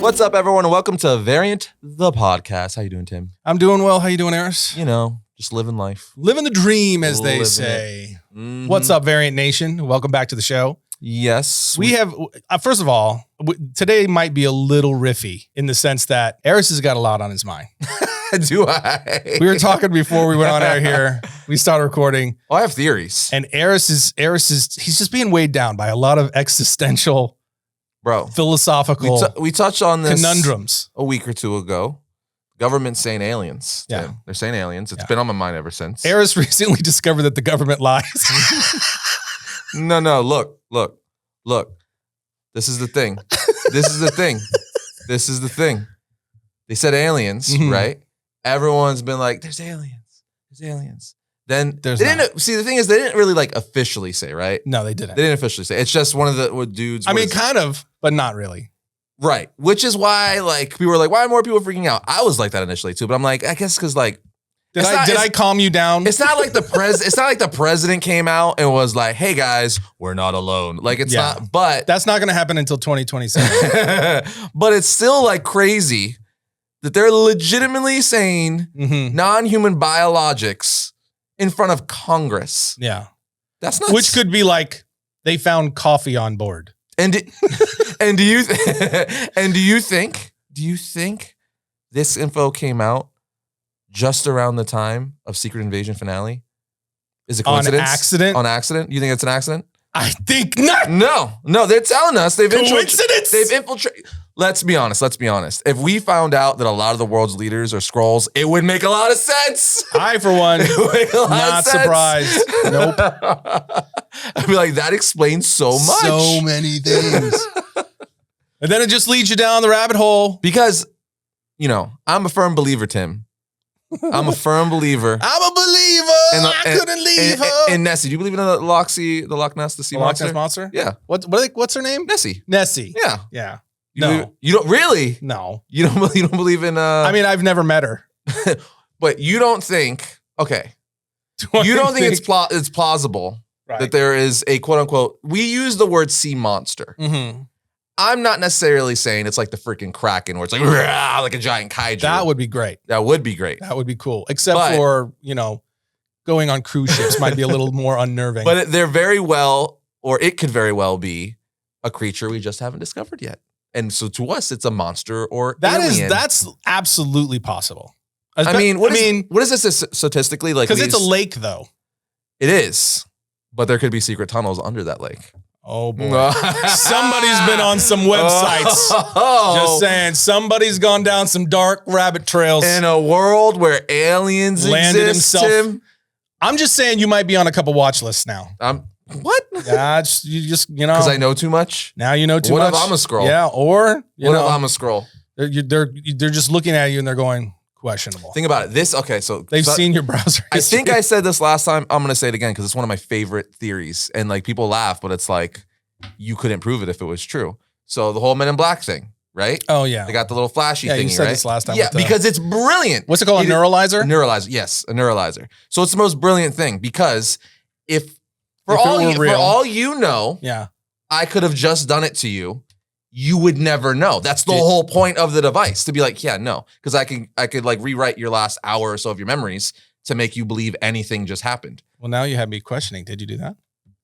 What's up, everyone, and welcome to Variant, the podcast. How you doing, Tim? I'm doing well. How you doing, Arris? You know, just living life. Living the dream, as they Living say. Mm-hmm. What's up, Variant Nation? Welcome back to the show. Yes. We have, first of all, today might be a little riffy in the sense that Arris has got a lot on his mind. Do I? We were talking before we went on air here. We started recording. Oh, I have theories. And Arris is, he's just being weighed down by a lot of existential, philosophical we touched on this conundrums a week or two ago. Government saying aliens. Yeah. Tim. They're saying aliens. It's been on my mind ever since. Arris recently discovered that the government lies. No, look. This is the thing. This is the thing. They said aliens, right? Everyone's been like, there's aliens. Then There's they didn't see, the thing is they didn't really like officially say, right? No, they didn't. They didn't officially say. It's just one of the dudes. I mean, kind of, but not really. Right. Which is why like we were like, why are more people freaking out? I was like that initially too, but I'm like, I guess because like Did I calm you down? It's not like it's not like the president came out and was like, hey guys, we're not alone. Like it's not, but that's not gonna happen until 2027. But it's still like crazy that they're legitimately saying non-human biologics in front of Congress. Yeah. That's not which could be like they found coffee on board. And do you think this info came out just around the time of Secret Invasion finale? Is it coincidence? On accident? You think it's an accident? I think not. No, they're telling us they've infiltrated. Let's be honest. If we found out that a lot of the world's leaders are Skrulls, it would make a lot of sense. I, for one, not surprised. Nope. I'd be like, that explains so much. So many things. And then it just leads you down the rabbit hole. Because, you know, I'm a firm believer, Tim. I'm a firm believer. I couldn't leave her. And Nessie, do you believe in the Loch Ness, the sea monster? Loch Ness monster? Yeah. What's her name? Nessie. Yeah. Yeah. No. You don't really? No. You don't believe in I mean, I've never met her. But you don't think, okay. You don't think it's plausible that there is a quote unquote, we use the word sea monster. I'm not necessarily saying it's like the freaking Kraken where it's like a giant kaiju. That would be great. That would be great. That would be cool. Except for, you know, going on cruise ships might be a little more unnerving. But they're very well, or it could very well be a creature we just haven't discovered yet. And so to us, it's a monster or alien. That's absolutely possible. I mean, what is this statistically? Like, because it's a lake, though. It is, but there could be secret tunnels under that lake. Oh boy! Somebody's been on some websites. Just saying, somebody's gone down some dark rabbit trails in a world where aliens landed exist. Himself. I'm just saying, you might be on a couple watch lists now. What? You just because I know too much. Now you know too much. What if I'm a Skrull? Yeah, or what if I'm a Skrull? They're just looking at you and they're going questionable. Think about it. So they've seen your browser history. I think I said this last time. I'm gonna say it again because it's one of my favorite theories, and like people laugh, but it's like you couldn't prove it if it was true. So the whole Men in Black thing, right? Oh yeah, they got the little flashy thing. You said right? this last time. Yeah, because it's brilliant. What's it called? A neuralizer? A neuralizer. Yes, a neuralizer. So it's the most brilliant thing because for all you know, I could have just done it to you. You would never know. That's the whole point of the device, to be like, yeah, no. Because I could like rewrite your last hour or so of your memories to make you believe anything just happened. Well, now you have me questioning. Did you do that?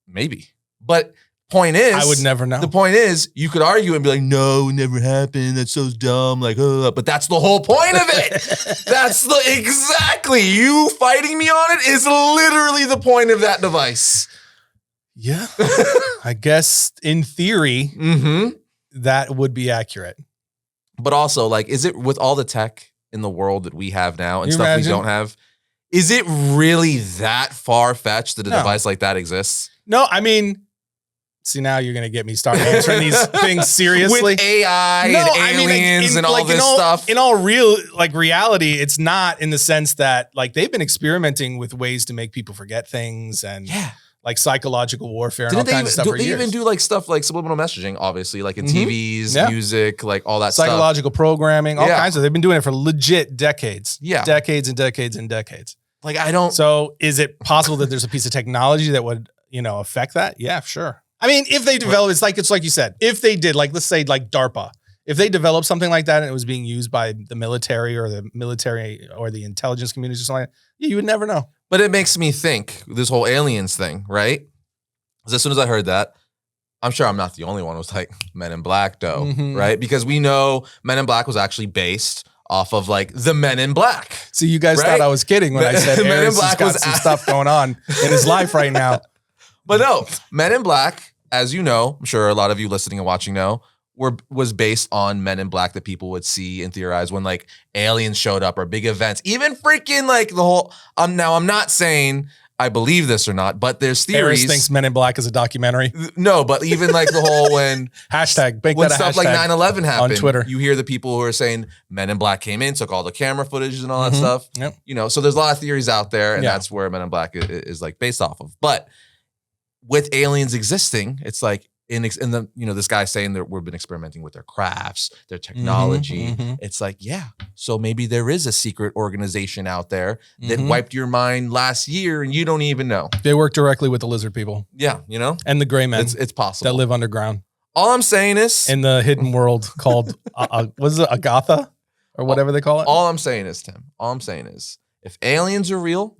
Maybe. But point is, I would never know. The point is, you could argue and be like, no, it never happened. That's so dumb. Like, but that's the whole point of it. That's exactly you fighting me on it is literally the point of that device. Yeah. I guess in theory, that would be accurate. But also, like, is it with all the tech in the world that we have now and stuff we don't have, is it really that far-fetched that a device like that exists? No, I mean, see, now you're going to get me start answering these things seriously. With AI and aliens and all this stuff. In all reality, it's not in the sense that, like, they've been experimenting with ways to make people forget things and like psychological warfare and all kinds of stuff for years. They even do like stuff like subliminal messaging, obviously, like in TVs, music, like all that psychological programming, all kinds of. They've been doing it for legit decades. Yeah. Decades and decades and decades. Like, I don't. So is it possible that there's a piece of technology that would, affect that? Yeah, sure. I mean, if they develop, it's like you said, if they did, like, let's say like DARPA, if they developed something like that and it was being used by the military or the intelligence communities or something like that, you would never know. But it makes me think, this whole aliens thing, right? Because as soon as I heard that, I'm sure I'm not the only one who was like, Men in Black, though, right? Because we know Men in Black was actually based off of like the Men in Black. So you guys thought I was kidding when I said Men in Black has got some stuff going on in his life right now. But no, Men in Black, as you know, I'm sure a lot of you listening and watching know, was based on Men in Black that people would see and theorize when like aliens showed up or big events. Even freaking like the whole, now I'm not saying I believe this or not, but there's theories. Arris thinks Men in Black is a documentary. No, but even like the whole when stuff like 9/11 happened on Twitter, you hear the people who are saying Men in Black came in, took all the camera footage and all that stuff. Yep. You know, so there's a lot of theories out there, and that's where Men in Black is like based off of. But with aliens existing, it's like in the, you know, this guy saying that we've been experimenting with their crafts, their technology. It's like, yeah, so maybe there is a secret organization out there that wiped your mind last year and you don't even know. They work directly with the lizard people. Yeah, you know? And the gray men. It's possible. That live underground. All I'm saying is... in the hidden world called, what is it, Agatha? Or whatever they call it? All I'm saying is, Tim, if aliens are real...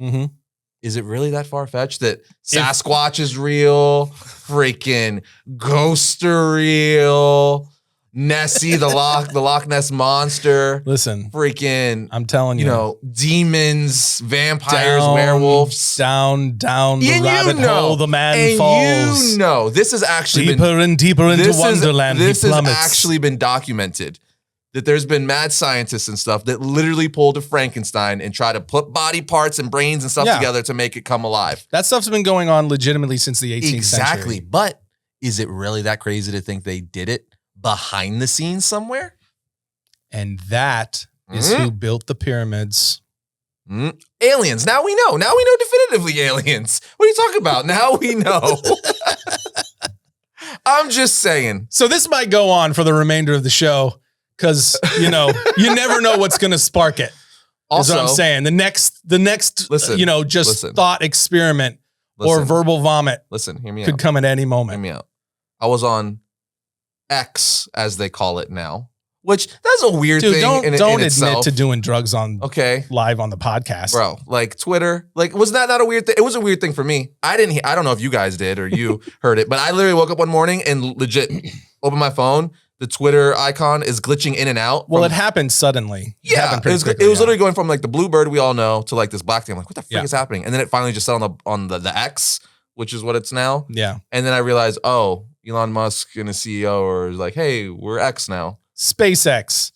is it really that far-fetched that Sasquatch is real, freaking ghosts are real, Nessie, the Loch Ness Monster? Listen, freaking, I'm telling you, you know, demons, vampires, werewolves. Down the rabbit hole the man falls. You know, this has actually deeper and deeper into Wonderland. This has actually been documented. That there's been mad scientists and stuff that literally pulled a Frankenstein and try to put body parts and brains and stuff together to make it come alive. That stuff's been going on legitimately since the 18th century. Exactly. But is it really that crazy to think they did it behind the scenes somewhere? And that is who built the pyramids. Aliens. Now we know. Now we know definitively aliens. What are you talking about? Now we know. I'm just saying. So this might go on for the remainder of the show. Because, you know, you never know what's going to spark it. Also, is what I'm saying. The next, listen, you know, thought experiment or verbal vomit. Listen, hear me could come at any moment. Hear me out. I was on X, as they call it now, which that's a weird thing. Don't admit itself. To doing drugs on live on the podcast, bro. Like Twitter, like was that not a weird thing? It was a weird thing for me. I don't know if you guys did or you heard it, but I literally woke up one morning and legit opened my phone. The Twitter icon is glitching in and out. Well, it happened suddenly. It was literally going from like the blue bird we all know to like this black thing. I'm like, what the frick is happening? And then it finally just set on the X, which is what it's now. Yeah. And then I realized, oh, Elon Musk and his CEO are like, hey, we're X now. SpaceX.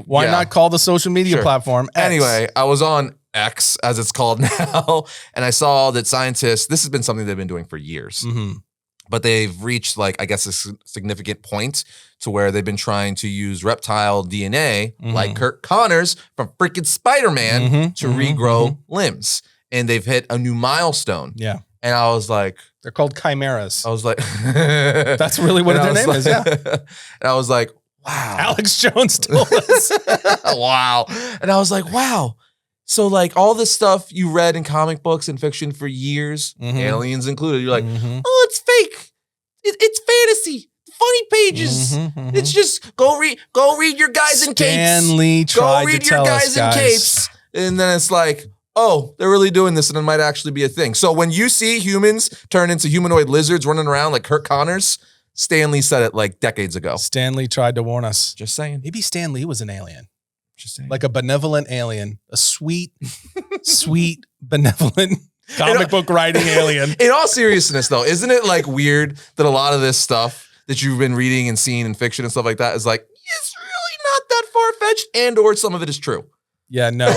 Why not call the social media platform X? Anyway, I was on X, as it's called now, and I saw that scientists, this has been something they've been doing for years. But they've reached, like, I guess, a significant point to where they've been trying to use reptile DNA, like Kurt Connors from freaking Spider-Man, to regrow limbs. And they've hit a new milestone. Yeah. And I was like... they're called chimeras. I was like... that's really what their name is, yeah. And I was like, wow. Alex Jones told us. Wow. And I was like, wow. So like all this stuff you read in comic books and fiction for years, aliens included, you're like, oh, it's fake. It's fantasy. Funny pages. It's just go read your guys in capes. Stanley tried go read to tell your guys in capes. And then it's like, oh, they're really doing this and it might actually be a thing. So when you see humans turn into humanoid lizards running around like Kurt Connors, Stan Lee said it like decades ago. Stan Lee tried to warn us. Just saying. Maybe Stan Lee was an alien. Just saying. Like a benevolent alien. A sweet, sweet, benevolent comic book writing alien. In all seriousness, though, isn't it like weird that a lot of this stuff that you've been reading and seeing in fiction and stuff like that is like, it's really not that far-fetched and or some of it is true. Yeah, no.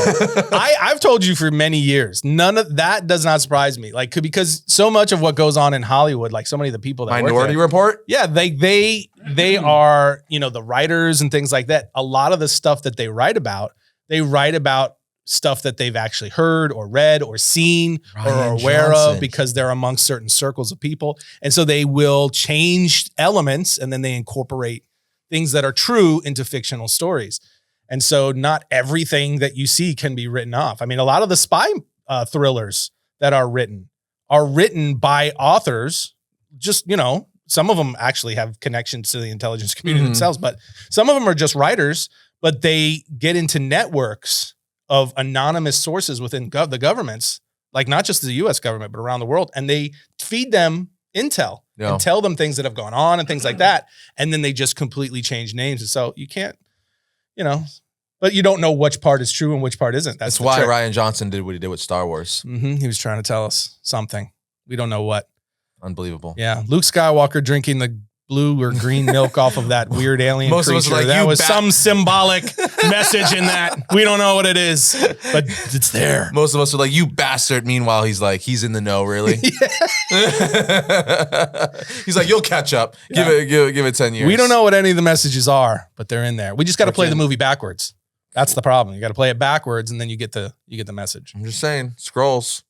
I've told you for many years, none of that does not surprise me. Like, because so much of what goes on in Hollywood, like so many of the people that Minority Report? Yeah, they are, you know, the writers and things like that. A lot of the stuff that they write about stuff that they've actually heard or read or seen or are aware of because they're amongst certain circles of people. And so they will change elements and then they incorporate things that are true into fictional stories. And so not everything that you see can be written off. I mean, a lot of the spy thrillers that are written by authors, just, you know, some of them actually have connections to the intelligence community themselves, but some of them are just writers, but they get into networks of anonymous sources within the governments, like not just the US government, but around the world. And they feed them intel and tell them things that have gone on and things like that. And then they just completely change names. And so you can't, but you don't know which part is true and which part isn't. That's why Rian Johnson did what he did with Star Wars. He was trying to tell us something. We don't know what. Unbelievable. Yeah. Luke Skywalker drinking the blue or green milk off of that weird alien Most creature. Of us are like, that was some symbolic message in that. We don't know what it is, but it's there. Most of us are like, you bastard. Meanwhile, he's like, he's in the know, really. He's like, you'll catch up. Give it 10 years. We don't know what any of the messages are, but they're in there. We just got to play the movie backwards. That's the problem. You got to play it backwards, and then you get the message. I'm just saying, scrolls,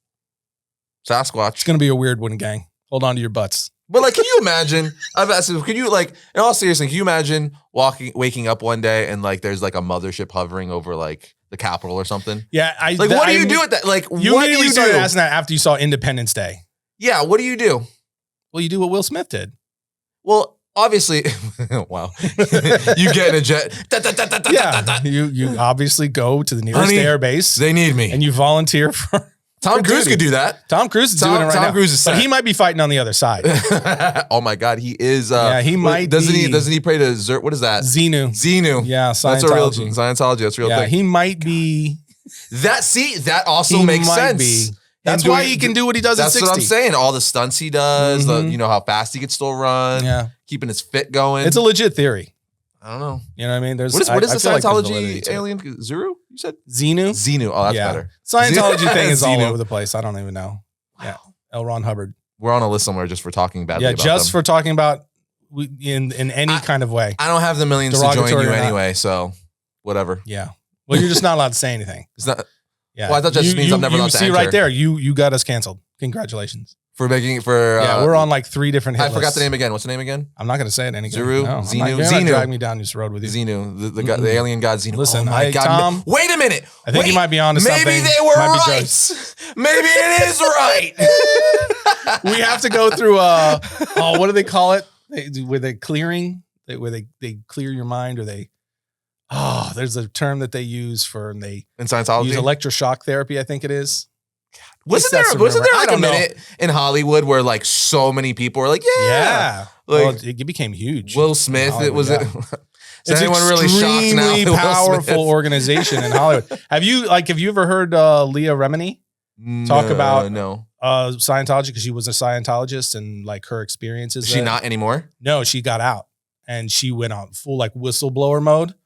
Sasquatch. It's gonna be a weird one, gang. Hold on to your butts. But like, can you imagine? I've asked, can you like, in all seriousness, can you imagine waking up one day and like there's like a mothership hovering over like the Capitol or something? Yeah, what do you do with that? Like, you what do immediately you started do? asking that after you saw Independence Day. Yeah, what do you do? Well, you do what Will Smith did. Well, obviously, wow, you get in a jet. Yeah, you obviously go to the nearest air base. They need me, and you volunteer for. Tom Cruise could do that. Tom Cruise is doing it right now. Tom Cruise is set. But he might be fighting on the other side. Oh my God, he is. Yeah, he might. Doesn't he pray to Zer? What is that? Xenu. Yeah, Scientology. That's a real Scientology. That's a real thing. He might be. That also makes sense. That's why he can do what he does at 60. That's what I'm saying. All the stunts he does, you know how fast he can still run. Yeah, keeping his fit going. It's a legit theory. I don't know. You know what I mean? What is the Scientology alien? Zuru? You said Xenu? Xenu. Oh, that's better. Scientology thing is all over the place. I don't even know. Wow. Yeah. L. Ron Hubbard. We're on a list somewhere just for talking badly about them. Yeah, just for talking about in any kind of way. I don't have the millions to join you anyway, so whatever. Yeah. Well, you're just not allowed to say anything. It's not. Yeah. Well, I thought that just means I'm never allowed to enter. See right there, you got us canceled. Congratulations. For making yeah, we're on like 3 different hit lists. I forgot the name again. What's the name again? I'm not going to say it anymore. Zuru? No, Xenu? You're not drag me down this road with you. Xenu. The alien god Xenu. Listen, oh my God. Tom. Wait a minute. I think you might be onto something. Maybe they were right. Maybe it is right. We have to go through, what do they call it? Where they clearing? Where they clear your mind, or they... Oh, there's a term that they use for, and they in Scientology use electroshock therapy. I think it is. Wasn't there like a minute in Hollywood where like so many people were like, yeah, like, well, it became huge. Will Smith, it was. Yeah. It's anyone really shocked now? Extremely powerful organization in Hollywood. Have you ever heard Leah Remini talk about Scientology, because she was a Scientologist and like her experiences? Is she not anymore? No, she got out and she went on full like whistleblower mode.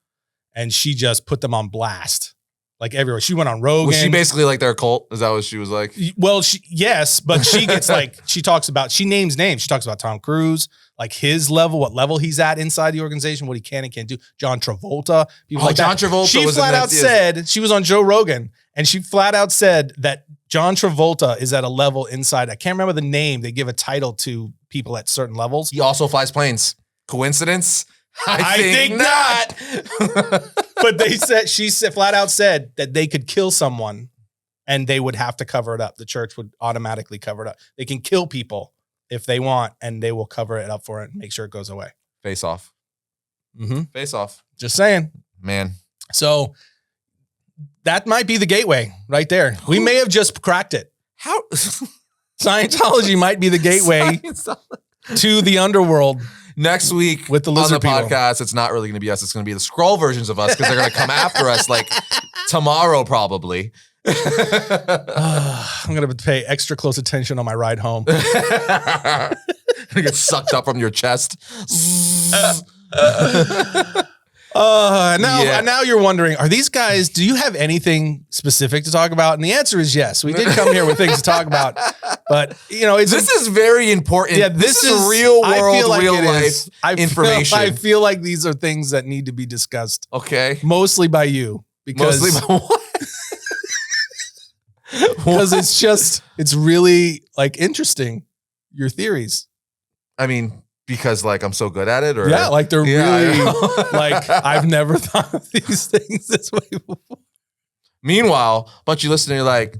And she just put them on blast, like everywhere. She went on Rogan. Was she basically like their cult? Is that what she was like? Well, yes, but she gets like, she names names. She talks about Tom Cruise, like his level, what level he's at inside the organization, what he can and can't do. John Travolta. John Travolta. She flat out said, she was on Joe Rogan, and she flat out said that John Travolta is at a level inside. I can't remember the name. They give a title to people at certain levels. He also flies planes. Coincidence? I think not. But she flat out said that they could kill someone and they would have to cover it up. The church would automatically cover it up. They can kill people if they want, and they will cover it up for it and make sure it goes away. Face off. Face off. Just saying. Man. So that might be the gateway right there. We may have just cracked it. How? Scientology might be the gateway to the underworld. Next week with the lizard on the podcast, it's not really going to be us. It's going to be the scroll versions of us, because they're going to come after us like tomorrow, probably. I'm going to pay extra close attention on my ride home. Gonna get sucked up from your chest. Now you're wondering, are these guys, do you have anything specific to talk about? And the answer is yes. We did come here with things to talk about, but this is very important. Yeah, this is real world, like real life information. I feel like these are things that need to be discussed. Okay. Mostly by you. Because, mostly by what? Because it's really like interesting, your theories. I mean, because like I'm so good at it, or yeah, like they're really like I've never thought of these things this way before. Meanwhile, a bunch of you listening, you're like,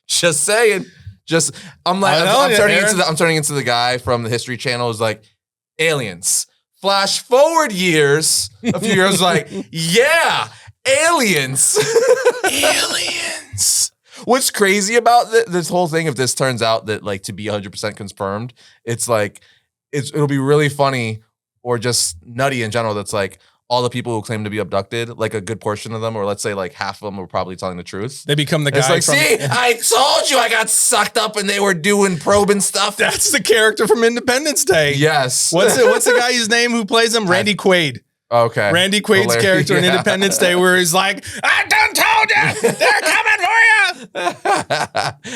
just saying, I'm turning into the guy from the History Channel who's like, aliens. Flash forward years, a few years, like, yeah, aliens. Aliens. What's crazy about this whole thing, if this turns out that like to be 100% confirmed, it's like, it'll be really funny or just nutty in general. That's like all the people who claim to be abducted, like a good portion of them, or let's say like half of them were probably telling the truth. They become the guy. It's like, see, I told you I got sucked up and they were doing probing stuff. That's the character from Independence Day. Yes. What's the guy's name who plays him? Randy Quaid. Okay. Randy Quaid's character in Independence Day, where he's like, I done told you, they're coming for you.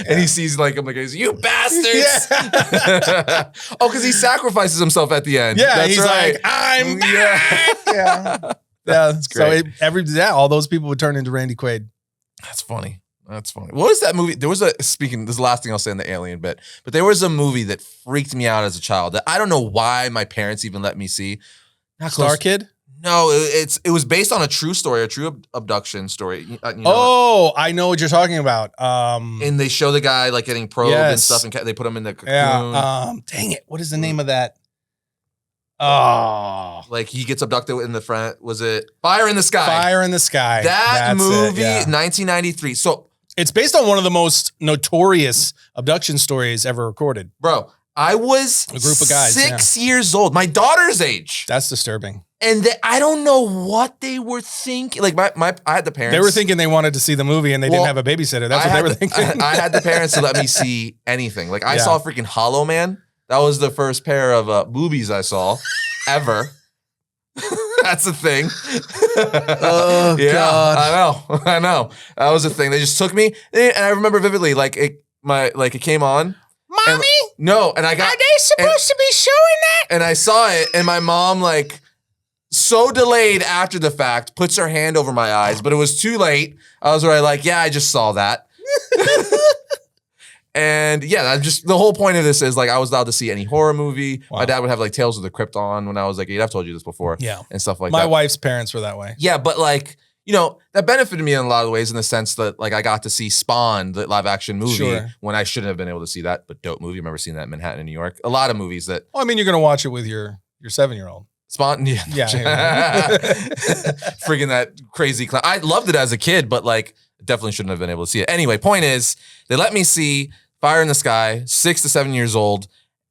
And he sees like him, like, you bastards. Yeah. Oh, because he sacrifices himself at the end. Yeah, that's he's right. like, I'm back. Yeah. That's great. So all those people would turn into Randy Quaid. That's funny. That's funny. What was that movie? There was this is the last thing I'll say in the alien bit, but there was a movie that freaked me out as a child that I don't know why my parents even let me see. Star Kid? No, it was based on a true story, a true abduction story. I know what you're talking about. And they show the guy like getting probed and stuff, and they put him in the cocoon. Yeah. Dang it! What is the name of that? Oh, like he gets abducted in the front. Was it Fire in the Sky? Fire in the Sky. That's movie, 1993. So it's based on one of the most notorious abduction stories ever recorded. Bro, I was a group of guys, 6 years old, my daughter's age. That's disturbing. And I don't know what they were thinking. Like I had the parents. They were thinking they wanted to see the movie and they didn't have a babysitter. That's what they were thinking. I had the parents to let me see anything. Like I saw freaking Hollow Man. That was the first pair of boobies I saw ever. That's a thing. Oh, yeah, God. I know. That was a thing. They just took me, and I remember vividly. Like it came on. Mommy? No, and I got. Are they supposed to be showing that? And I saw it, and my mom like. So delayed after the fact, puts her hand over my eyes, but it was too late. I was already like, yeah, I just saw that. And yeah, the whole point of this is like I was allowed to see any horror movie. Wow. My dad would have like Tales of the Crypt on when I was like 8. I've told you this before. Yeah. And stuff like that. My wife's parents were that way. Yeah, but like, that benefited me in a lot of ways in the sense that like I got to see Spawn, the live action movie, when I shouldn't have been able to see that, but dope movie. I remember seeing that in Manhattan and New York. A lot of movies that. Well, I mean, you're going to watch it with your 7-year-old. Spawn, yeah. Freaking that crazy clown. I loved it as a kid, but like definitely shouldn't have been able to see it. Anyway, point is, they let me see Fire in the Sky, 6 to 7 years old,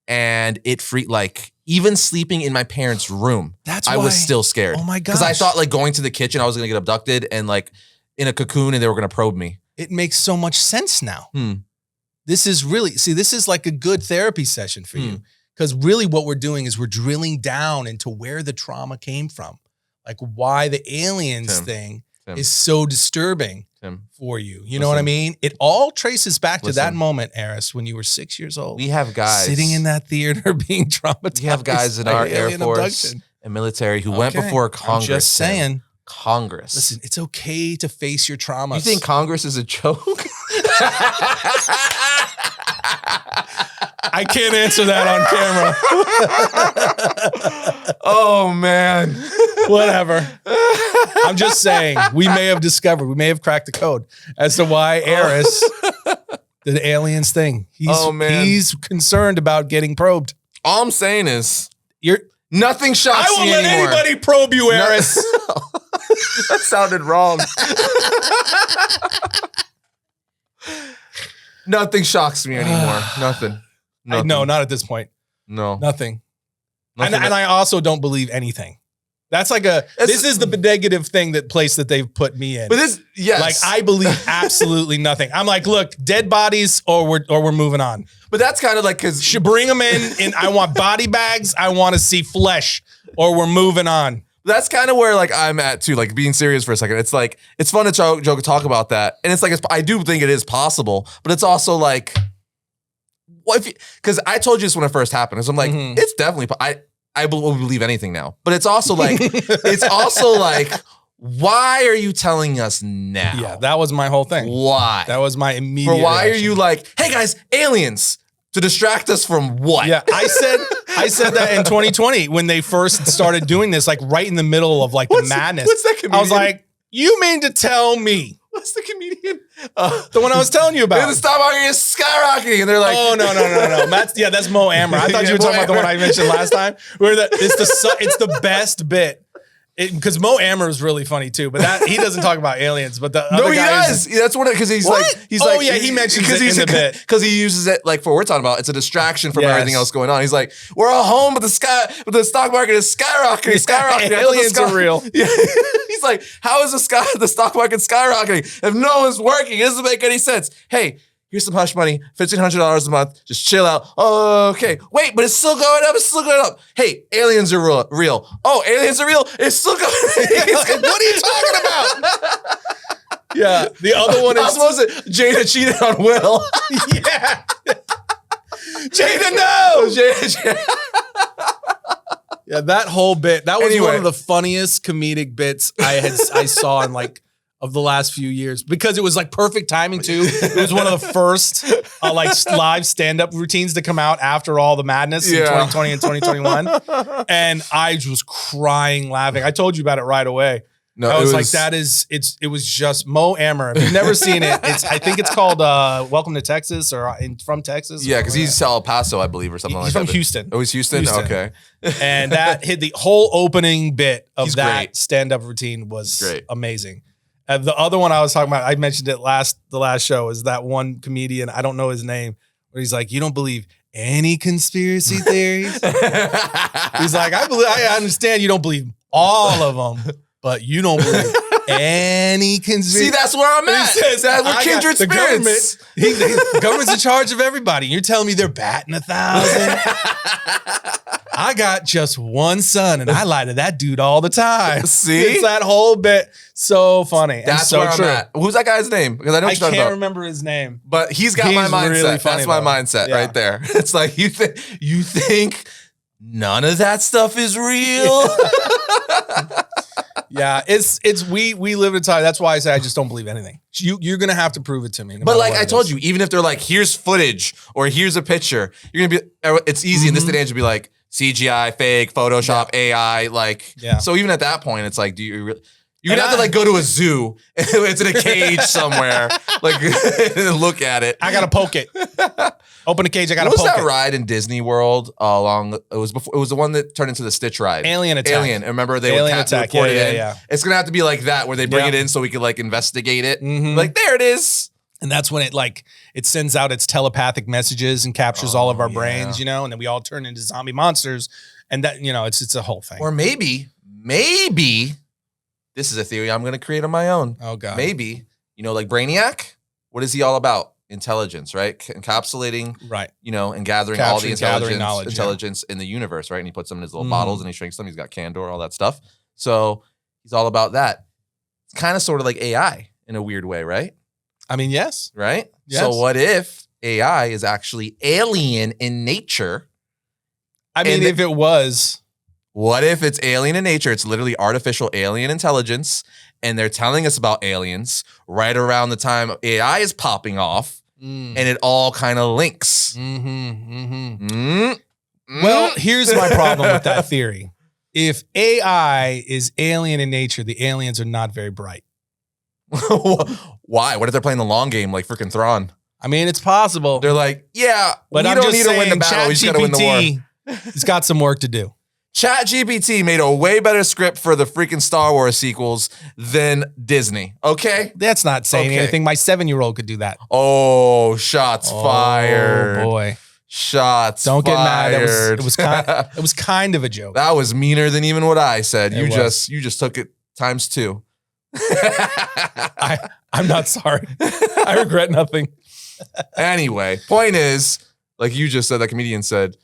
and it freaked like even sleeping in my parents' room. I was still scared. Oh my gosh. Because I thought like going to the kitchen, I was gonna get abducted and like in a cocoon and they were gonna probe me. It makes so much sense now. This is like a good therapy session for you. Because really what we're doing is we're drilling down into where the trauma came from. Like why the aliens thing is so disturbing for you. You know what I mean? It all traces back to that moment, Arris, when you were 6 years old. We have guys. Sitting in that theater being traumatized. We have guys in our Air Force and military who went before Congress. I'm just saying. Congress. Listen, it's okay to face your traumas. You think Congress is a joke? I can't answer that on camera. Oh, man. Whatever. I'm just saying, we may have cracked the code as to why Arris did the aliens thing. He's concerned about getting probed. All I'm saying is, nothing shocks me anymore. I won't let anybody probe you, Arris. That sounded wrong. Nothing shocks me anymore. Nothing. No, not at this point. No. Nothing. And I also don't believe anything. That's like this is the negative thing that they've put me in. But yes. Like I believe absolutely nothing. I'm like, look, dead bodies or we're moving on. But that's kind of like, because should bring them in and I want body bags. I want to see flesh or we're moving on. That's kind of where like I'm at too, like being serious for a second. It's like, it's fun to talk about that. And it's like, I do think it is possible, but it's also like, because I told you this when it first happened. Because I'm like, it's definitely, I will believe anything now. But it's also like, why are you telling us now? Yeah, that was my whole thing. Why? That was my immediate reaction. Are you like, hey guys, aliens, to distract us from what? Yeah, I said that in 2020 when they first started doing this, like right in the middle of like the madness. What's that comedian? I was like, you mean to tell me What's the comedian? The one I was telling you about. The stock market is skyrocketing, and they're like, "Oh no! That's Mo Amer." I thought you were talking about the one I mentioned last time. Where it's the best bit. Because Mo Amer is really funny too, but he doesn't talk about aliens. But the other guy does. That's one because he's what? like, he mentions it in the bit because he uses it like for what we're talking about. It's a distraction from everything else going on. He's like, we're all home, but the stock market is skyrocketing. Aliens are real. Yeah. He's like, how is the stock market skyrocketing if no one's working? It doesn't make any sense. Hey. Here's some hush money, $1,500 a month. Just chill out. Oh, okay. Wait, but it's still going up. It's still going up. Hey, aliens are real. Oh, aliens are real. It's still going up. What are you talking about? Yeah. The other one is Jada cheated on Will. Yeah. Jada, no. Jada. Yeah, that whole bit. That was one of the funniest comedic bits I saw in like of the last few years because it was like perfect timing too. It was one of the first like live stand-up routines to come out after all the madness in 2020 and 2021. And I was crying laughing. I told you about it right away. No, I was like, it was just Mo Amer. If you've never seen it, I think it's called Welcome to Texas or From Texas. Yeah, because he's El Paso, I believe, or something like that. He's from Houston. Oh, he's Houston? Okay. And that hit the whole opening bit of that stand-up routine was amazing. The other one I was talking about, I mentioned it the last show, is that one comedian, I don't know his name, but he's like, you don't believe any conspiracy theories? He's like, I understand you don't believe all of them, but you don't believe any conspiracy. See, that's where I'm at. He says, we're kindred spirits. The government's in charge of everybody. You're telling me they're batting 1,000? I got just one son, and I lie to that dude all the time. See? It's that whole bit. So funny. That's so where I'm at. Who's that guy's name? Because I know what you're talking about. I can't remember his name. But he's got my mindset. Really that's my mindset right there. It's like, you think none of that stuff is real? Yeah, we live in a time. That's why I say I just don't believe anything. You're gonna have to prove it to me. But like I told you, even if they're like, here's footage or here's a picture, you're gonna be. It's easy in this day and age to be like CGI, fake, Photoshop, AI. Like, so even at that point, it's like, do you really? You're gonna have to like go to a zoo. It's in a cage somewhere. Like, look at it. I gotta poke it. Open the cage. I gotta poke it. What was that ride in Disney World along? It was the one that turned into the Stitch ride. Alien Attack. Remember they would report it in. It's gonna have to be like that where they bring it in so we could like investigate it. Like there it is. And that's when it sends out its telepathic messages and captures all of our brains, and then we all turn into zombie monsters. And that it's a whole thing. Or maybe. This is a theory I'm going to create on my own. Oh, God. Maybe, like Brainiac, what is he all about? Intelligence, right? Encapsulating, and gathering all the intelligence in the universe, right? And he puts them in his little bottles and he shrinks them. He's got candor, all that stuff. So he's all about that. It's kind of sort of like AI in a weird way, right? I mean, yes. Right? Yes. So what if AI is actually alien in nature? I mean, if it was... What if it's alien in nature? It's literally artificial alien intelligence, and they're telling us about aliens right around the time AI is popping off, and it all kind of links. Well, here's my problem with that theory. If AI is alien in nature, the aliens are not very bright. Why? What if they're playing the long game like freaking Thrawn? I mean, it's possible. They're like, but we don't need to win the battle. We just got to win the war. He's got some work to do. ChatGPT made a way better script for the freaking Star Wars sequels than Disney. Okay? That's not saying anything. My 7-year-old could do that. Oh, shots fired. Oh, boy. Shots Don't fired. Get mad. It was kind of a joke. That was meaner than even what I said. You just took it times 2. I'm not sorry. I regret nothing. Anyway, point is, like you just said, that comedian said,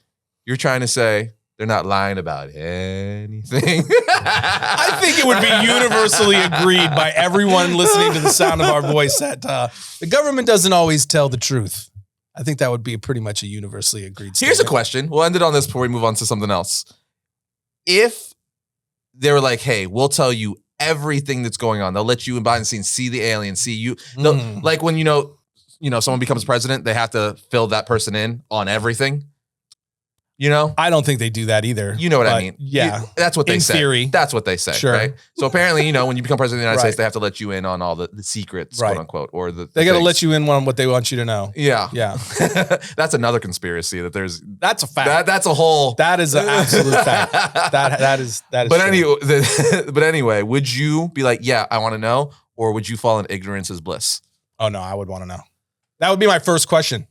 you're trying to say they're not lying about anything. I think it would be universally agreed by everyone listening to the sound of our voice that the government doesn't always tell the truth. I think that would be pretty much a universally agreed statement. Here's a question. We'll end it on this before we move on to something else. If they were like, hey, we'll tell you everything that's going on. They'll let you in behind the scenes see the alien, see you. Like when someone becomes president, they have to fill that person in on everything. You know? I don't think they do that either. You know what I mean? Yeah. That's what they say. In theory. That's what they say, Sure. right? So apparently, when you become president of the United States, they have to let you in on all the secrets, quote unquote, or they got to let you in on what they want you to know. Yeah. Yeah. That's another conspiracy that there's. That's a fact. That's a whole. That is an absolute fact. That is. But anyway, would you be like, yeah, I want to know, or would you fall in ignorance is bliss? Oh no, I would want to know. That would be my first question.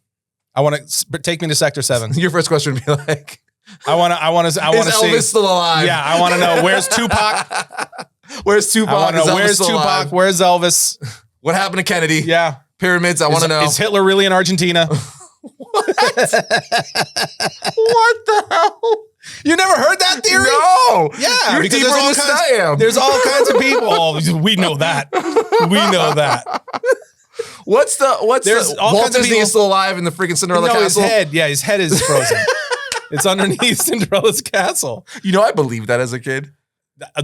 I want to take me to Sector 7. Your first question would be like, I want to is Elvis still alive? Yeah, I want to know, where's Tupac? Where's Tupac? I want to know, where's Tupac? Alive? Where's Elvis? What happened to Kennedy? Yeah. Pyramids, I want to know. Is Hitler really in Argentina? What? What the hell? You never heard that theory? No. Yeah. You're deeper in this than I am. There's all kinds of people. Oh, we know that. We know that. What's Walt Disney is still alive in the freaking Cinderella castle? His head is frozen. It's underneath Cinderella's castle. I believed that as a kid.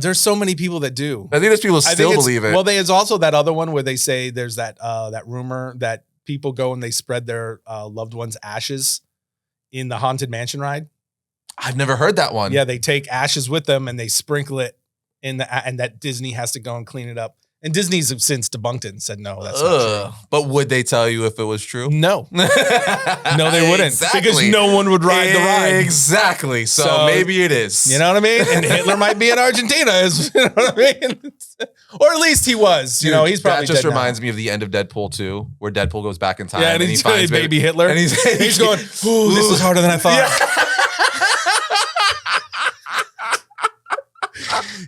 There's so many people that do. I think there's people who still believe it. Well, there's also that other one where they say there's that rumor that people go and they spread their loved ones' ashes in the Haunted Mansion ride. I've never heard that one. Yeah, they take ashes with them and they sprinkle it and that Disney has to go and clean it up. And Disney's since debunked it and said, no, that's not true. But would they tell you if it was true? No. No, they wouldn't. Exactly. Because no one would ride the ride. Exactly. So maybe it is. You know what I mean? And Hitler might be in Argentina. You know what I mean? Or at least he was. Dude, he's probably that just dead reminds now. me of the end of Deadpool 2, where Deadpool goes back in time. Yeah, and he finds baby Hitler. And he's going, ooh, this was harder than I thought. Yeah.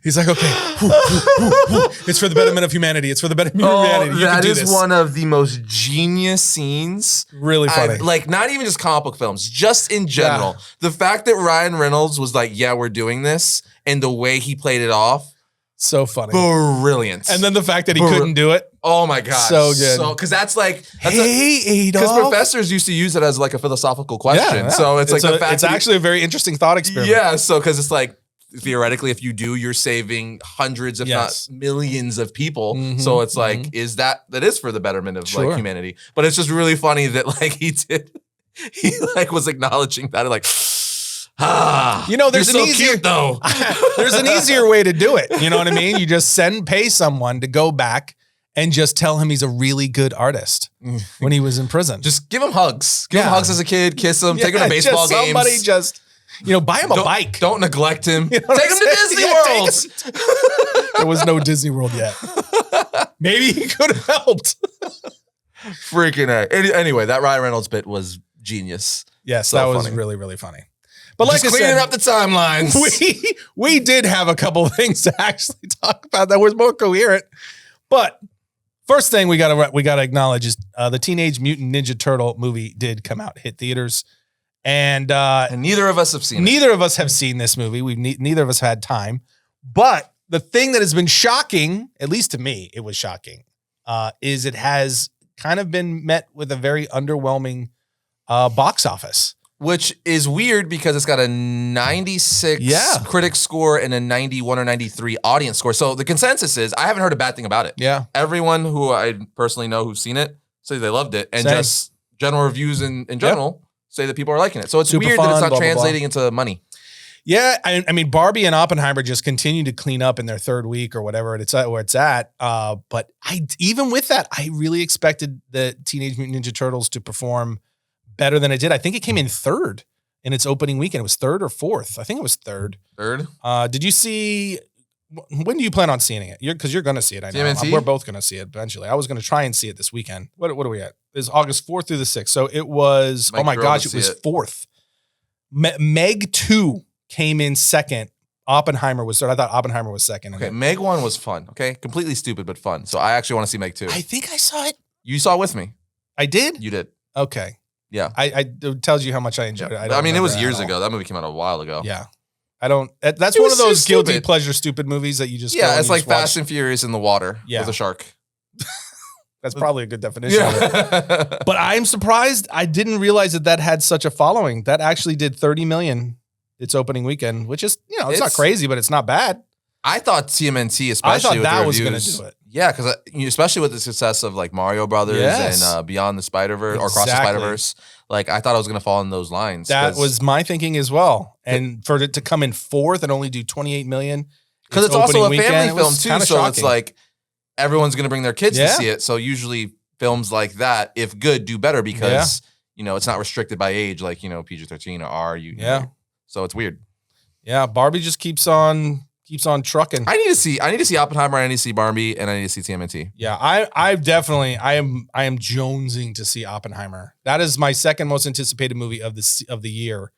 He's like, okay, it's for the betterment of humanity. It's for the betterment of humanity. That is one of the most genius scenes. Really funny. Not even just comic book films, just in general. Yeah. The fact that Ryan Reynolds was like, yeah, we're doing this, and the way he played it off. So funny. Brilliant. And then the fact that he couldn't do it. Oh my God. So good. Because that's Adolf. Because professors used to use it as like a philosophical question. Yeah. So it's like the fact it's actually a very interesting thought experiment. Yeah. So because it's like, theoretically, if you do, you're saving hundreds, if not millions of people. Mm-hmm, so it's like, is that is for the betterment of like humanity. But it's just really funny that like he was acknowledging that, like, there's an easier though. There's an easier way to do it. You know what I mean? You just pay someone to go back and just tell him he's a really good artist when he was in prison. Just give him hugs. Give him hugs as a kid, kiss him, take him to baseball games. Somebody just buy him a bike. Don't neglect him. Take him to Disney World. There was no Disney World yet. Maybe he could have helped. Freaking A. Anyway, that Ryan Reynolds bit was genius. Yes, that was really, really funny. But just like cleaning up the timelines. We did have a couple of things to actually talk about that was more coherent. But first thing we gotta acknowledge is the Teenage Mutant Ninja Turtle movie did come out, hit theaters. And neither of us have seen it. Neither of us have seen this movie. Neither of us had time. But the thing that has been shocking, at least to me, it was shocking, is it has kind of been met with a very underwhelming box office. Which is weird because it's got a 96 critic score and a 91 or 93 audience score. So the consensus is, I haven't heard a bad thing about it. Yeah. Everyone who I personally know who've seen it say they loved it. And just general reviews in general say that people are liking it. So it's super weird that it's not translating into money. Yeah, I mean, Barbie and Oppenheimer just continue to clean up in their third week or whatever where it's at. But even with that, I really expected the Teenage Mutant Ninja Turtles to perform better than it did. I think it came in third in its opening weekend. It was third or fourth. I think it was third. Third. Did you see? When do you plan on seeing it? Because you're going to see it. I know. TMNT? We're both going to see it eventually. I was going to try and see it this weekend. What are we at? It's August 4th through the 6th. So it was, oh my gosh, it was fourth. Meg 2 came in second. Oppenheimer was third. I thought Oppenheimer was second. Okay, Meg 1 was fun. Okay, completely stupid, but fun. So I actually want to see Meg 2. I think I saw it. You saw it with me. I did? You did. Okay. Yeah. It tells you how much I enjoyed it. I mean, it was years ago. That movie came out a while ago. Yeah. That's one of those guilty pleasure stupid movies that you just it's like Fast and Furious in the water with a shark. That's probably a good definition of it. But I'm surprised. I didn't realize that had such a following. That actually did 30 million its opening weekend, which is, it's not crazy, but it's not bad. I thought TMNT, especially with the reviews, was going to do it. Yeah, because especially with the success of like Mario Brothers and Beyond the Spider-Verse or Across the Spider-Verse, Like, I thought I was going to fall in those lines. That was my thinking as well. And for it to come in fourth and only do 28 million. Because it's also a family film too. So shocking. It's like everyone's going to bring their kids to see it. So usually films like that, if good, do better because, it's not restricted by age like, PG-13 or R. So it's weird. Yeah. Barbie just keeps on trucking. I need to see Oppenheimer. I need to see Barbie, and I need to see TMNT. Yeah, I definitely I am jonesing to see Oppenheimer. That is my second most anticipated movie of the year,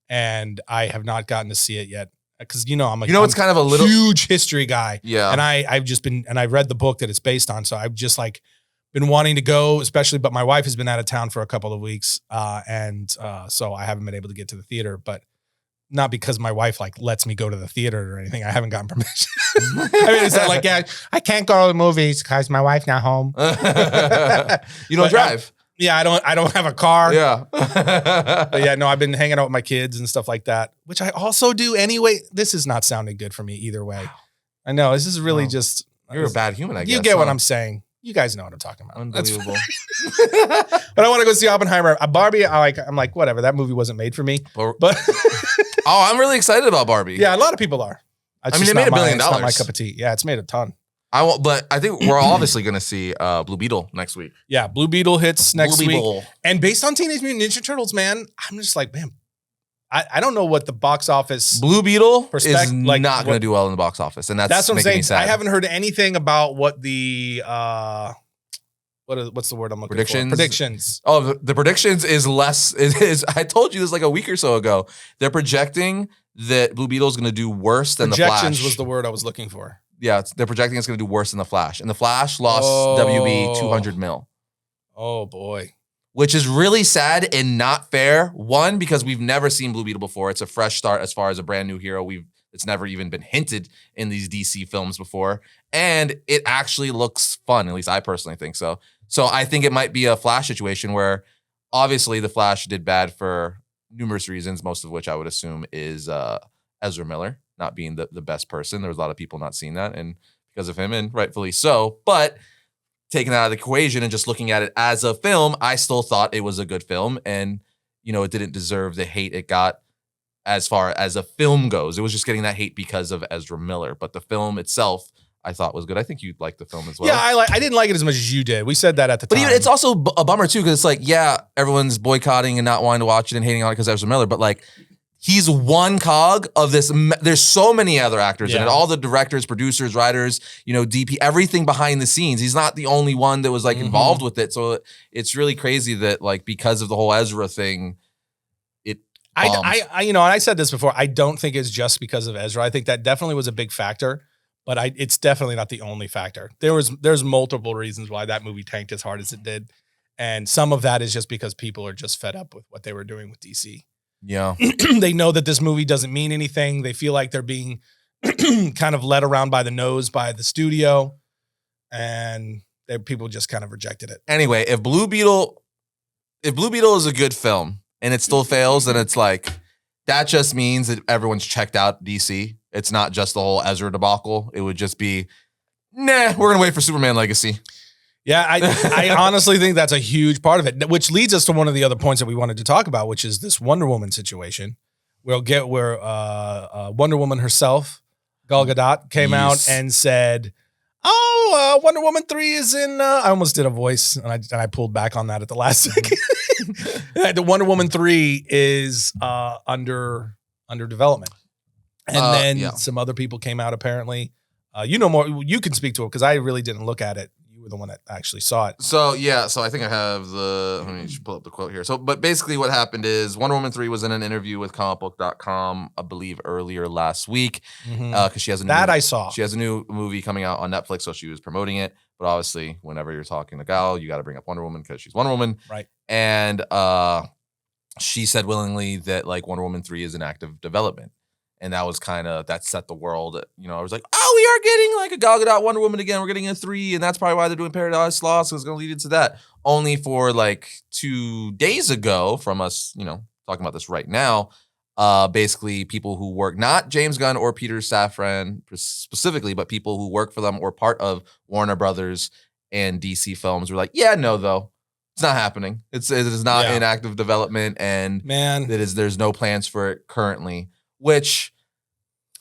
and I have not gotten to see it yet because I'm it's kind of a little huge history guy. Yeah, and I've read the book that it's based on, so I've just been wanting to go, especially. But my wife has been out of town for a couple of weeks, so I haven't been able to get to the theater, but. Not because my wife lets me go to the theater or anything. I haven't gotten permission. I mean, it's not like, I can't go to the movies because my wife's not home. You don't drive. I don't have a car. Yeah. But yeah, no, I've been hanging out with my kids and stuff like that, which I also do anyway. This is not sounding good for me either way. I know this is really just. You're a bad human, I guess. You get what I'm saying. You guys know what I'm talking about. Unbelievable. But I want to go see Oppenheimer. Barbie, I'm like, whatever. That movie wasn't made for me. But I'm really excited about Barbie. Yeah, a lot of people are. It made $1 billion. It's not my cup of tea. Yeah, it's made a ton. But I think we're obviously going to see Blue Beetle next week. Yeah, Blue Beetle hits next week. And based on Teenage Mutant Ninja Turtles, man, I'm just like, man, I don't know what the box office Blue Beetle is not going to do well in the box office, and that's what I'm saying. Me sad. I haven't heard anything about what the what's the word I'm looking for? Predictions. Oh, the predictions is less. I told you this like a week or so ago. They're projecting that Blue Beetle is going to do worse than the Flash. Projections was the word I was looking for. Yeah, they're projecting it's going to do worse than the Flash, and the Flash lost WB 200 mil. Oh boy. Which is really sad and not fair. One, because we've never seen Blue Beetle before. It's a fresh start as far as a brand new hero. It's never even been hinted in these DC films before. And it actually looks fun. At least I personally think so. So I think it might be a Flash situation where obviously the Flash did bad for numerous reasons, most of which I would assume is Ezra Miller not being the best person. There was a lot of people not seeing that and because of him, and rightfully so. But taking that out of the equation and just looking at it as a film, I still thought it was a good film. And, it didn't deserve the hate it got as far as a film goes. It was just getting that hate because of Ezra Miller. But the film itself, I thought was good. I think you liked the film as well. Yeah, I didn't like it as much as you did. We said that at the time. But it's also a bummer too, because it's like, yeah, everyone's boycotting and not wanting to watch it and hating on it because Ezra Miller. But he's one cog of this. There's so many other actors in it. All the directors, producers, writers, DP, everything behind the scenes. He's not the only one that was involved with it. So it's really crazy that because of the whole Ezra thing, it bombed. I said this before. I don't think it's just because of Ezra. I think that definitely was a big factor, but it's definitely not the only factor. There's multiple reasons why that movie tanked as hard as it did. And some of that is just because people are just fed up with what they were doing with DC. Yeah. They know that this movie doesn't mean anything. They feel like they're being kind of led around by the nose by the studio, and people just kind of rejected it. Anyway, if Blue Beetle is a good film and it still fails, then it's that just means that everyone's checked out DC. It's not just the whole Ezra debacle. It would just be, we're going to wait for Superman Legacy. Yeah, I honestly think that's a huge part of it, which leads us to one of the other points that we wanted to talk about, which is this Wonder Woman situation. Where Wonder Woman herself, Gal Gadot, came out and said, Wonder Woman 3 is in, I almost did a voice and I pulled back on that at the last second. The Wonder Woman 3 is under development. And then some other people came out apparently. More, you can speak to it because I really didn't look at it. You were the one that actually saw it. So I think I have let me just pull up the quote here. So, but basically what happened is Wonder Woman 3 was in an interview with comicbook.com, I believe earlier last week. Cause she has I saw. She has a new movie coming out on Netflix. So she was promoting it, but obviously whenever you're talking to Gal, you got to bring up Wonder Woman cause she's Wonder Woman. Right. And, she said willingly that Wonder Woman 3 is in active development. And that was that set the world. I was like, we are getting a Gal Gadot Wonder Woman again. We're getting a 3, and that's probably why they're doing Paradise Lost. So it's going to lead into that. Only for 2 days ago, from us, talking about this right now, basically people who work, not James Gunn or Peter Safran specifically, but people who work for them or part of Warner Brothers and DC Films were like, yeah, no, though. It's not happening. It is not in active development, and there's no plans for it currently. Which,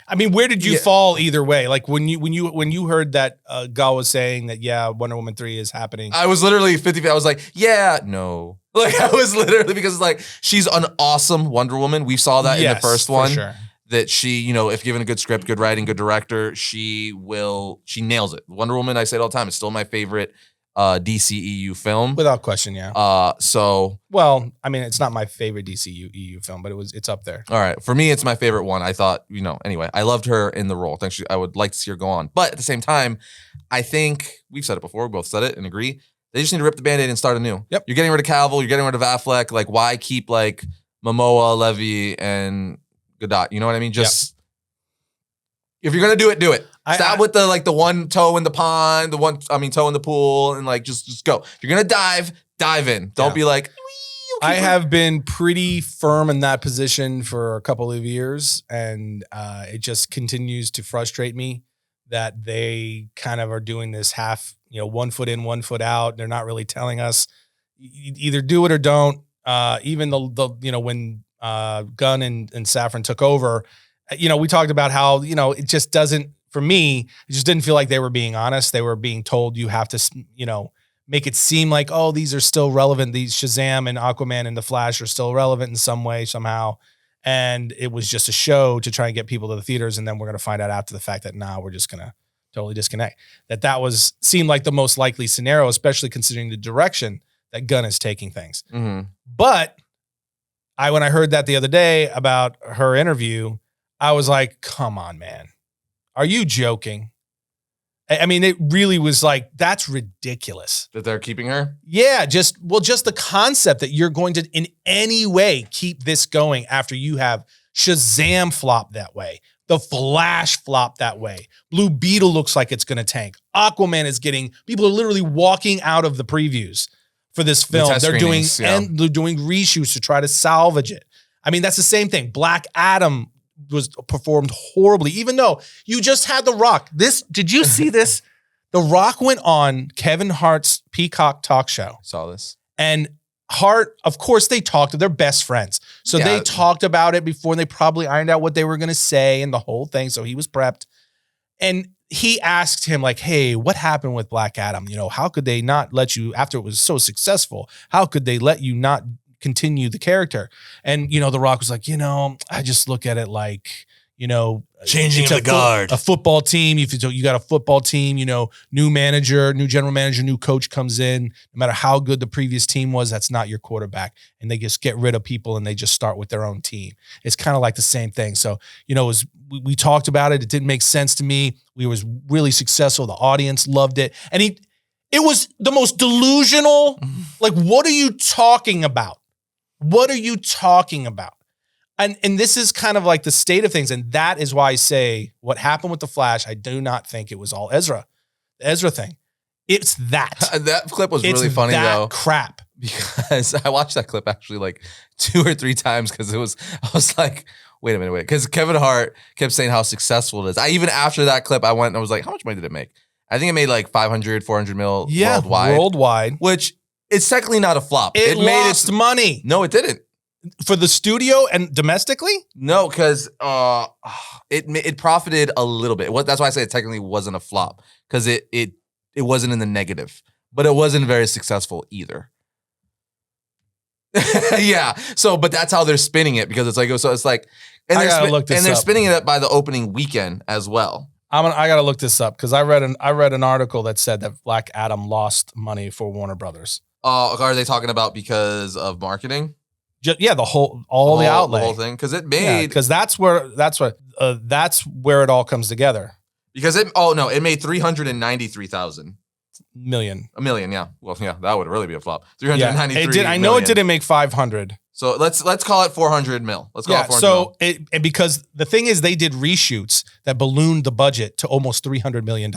I mean, where did you fall either way? Like when you heard that Gal was saying that Wonder Woman 3 is happening, I was literally 50. I was like, no. Like I was literally, because like she's an awesome Wonder Woman. We saw that in the first one. Sure. That she, if given a good script, good writing, good director, she nails it. Wonder Woman, I say it all the time, is still my favorite DCEU film. Without question, yeah. Well, I mean, it's not my favorite DCEU film, but it's up there. All right. For me, it's my favorite one. I thought, anyway, I loved her in the role. I would like to see her go on. But at the same time, I think, we've said it before, we both said it and agree, they just need to rip the Band-Aid and start anew. Yep. You're getting rid of Cavill, you're getting rid of Affleck. Like, why keep like Momoa, Levy, and Gadot? You know what I mean? Just if you're gonna do it, do it. Stop with the one toe in the pond, toe in the pool, and like just go. If you're gonna dive in. Don't be like. I have been pretty firm in that position for a couple of years, and it just continues to frustrate me that they kind of are doing this half, 1 foot in, 1 foot out. They're not really telling us either do it or don't. Even when Gunn and Safran took over, we talked about how, it just doesn't, for me, it just didn't feel like they were being honest. They were being told you have to, make it seem like, oh, these are still relevant. These Shazam and Aquaman and The Flash are still relevant in some way, somehow. And it was just a show to try and get people to the theaters. And then we're going to find out after the fact that we're just going to totally disconnect. That seemed like the most likely scenario, especially considering the direction that Gunn is taking things. Mm-hmm. But when I heard that the other day about her interview, I was like, come on, man. Are you joking? I mean, it really was like, that's ridiculous. That they're keeping her? Yeah, just the concept that you're going to in any way keep this going after you have Shazam flop that way. The Flash flop that way. Blue Beetle looks like it's going to tank. Aquaman is people are literally walking out of the previews for this film. They're doing reshoots to try to salvage it. I mean, that's the same thing. Black Adam was performed horribly, even though you just had The Rock. Did you see this? The Rock went on Kevin Hart's Peacock talk show. Saw this. And Hart, of course, they talked. They're best friends. So they talked about it before, and they probably ironed out what they were going to say and the whole thing. So he was prepped. And he asked him, like, hey, what happened with Black Adam? How could they not let you, after it was so successful, how could they let you not continue the character? And The Rock was like, I just look at it like, changing of the guard. A football team. If you got a football team, new manager, new general manager, new coach comes in. No matter how good the previous team was, that's not your quarterback. And they just get rid of people and they just start with their own team. It's kind of like the same thing. So, we talked about it. It didn't make sense to me. We was really successful. The audience loved it. And it was the most delusional. Like, what are you talking about? What are you talking about? And this is kind of like the state of things. And that is why I say what happened with The Flash, I do not think it was all Ezra. The Ezra thing. It's that. That clip was really funny, though. Crap. Because I watched that clip actually like 2 or 3 times because I was like, wait a minute. Because Kevin Hart kept saying how successful it is. Even after that clip, I went and I was like, how much money did it make? I think it made like 500, 400 mil worldwide. Which is technically not a flop. It lost money. No, it didn't. For the studio and domestically? No, because it profited a little bit. That's why I say it technically wasn't a flop, because it wasn't in the negative, but it wasn't very successful either. Yeah. So, but that's how they're spinning it, because it's like, and they're spinning it up by the opening weekend as well. I gotta look this up because I read an article that said that Black Adam lost money for Warner Brothers. Are they talking about because of marketing? The outlay, the whole thing, because it made because that's where it all comes together. Because it made $393,000 million. $1 million, yeah. Well, yeah, that would really be a flop. 393. It did. I know it didn't make 500. So let's call it 400 mil. Let's call it 400 mil. So because the thing is, they did reshoots that ballooned the budget to almost $300 million.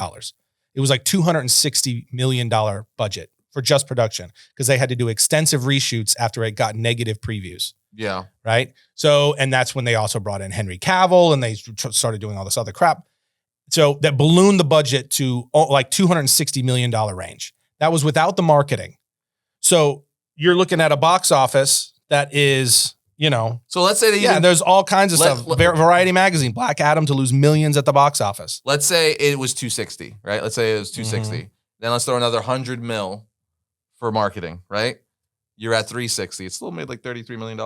It was like $260 million budget for just production, because they had to do extensive reshoots after it got negative previews. Yeah. Right. So, and that's when they also brought in Henry Cavill and they started doing all this other crap. So that ballooned the budget to like $260 million range. That was without the marketing. So you're looking at a box office that is, So let's say that there's all kinds of stuff. Variety magazine, Black Adam to lose millions at the box office. Let's say it was 260, right? Let's say it was 260. Then let's throw another 100 mil for marketing, right? You're at 360. It still made like $33 million.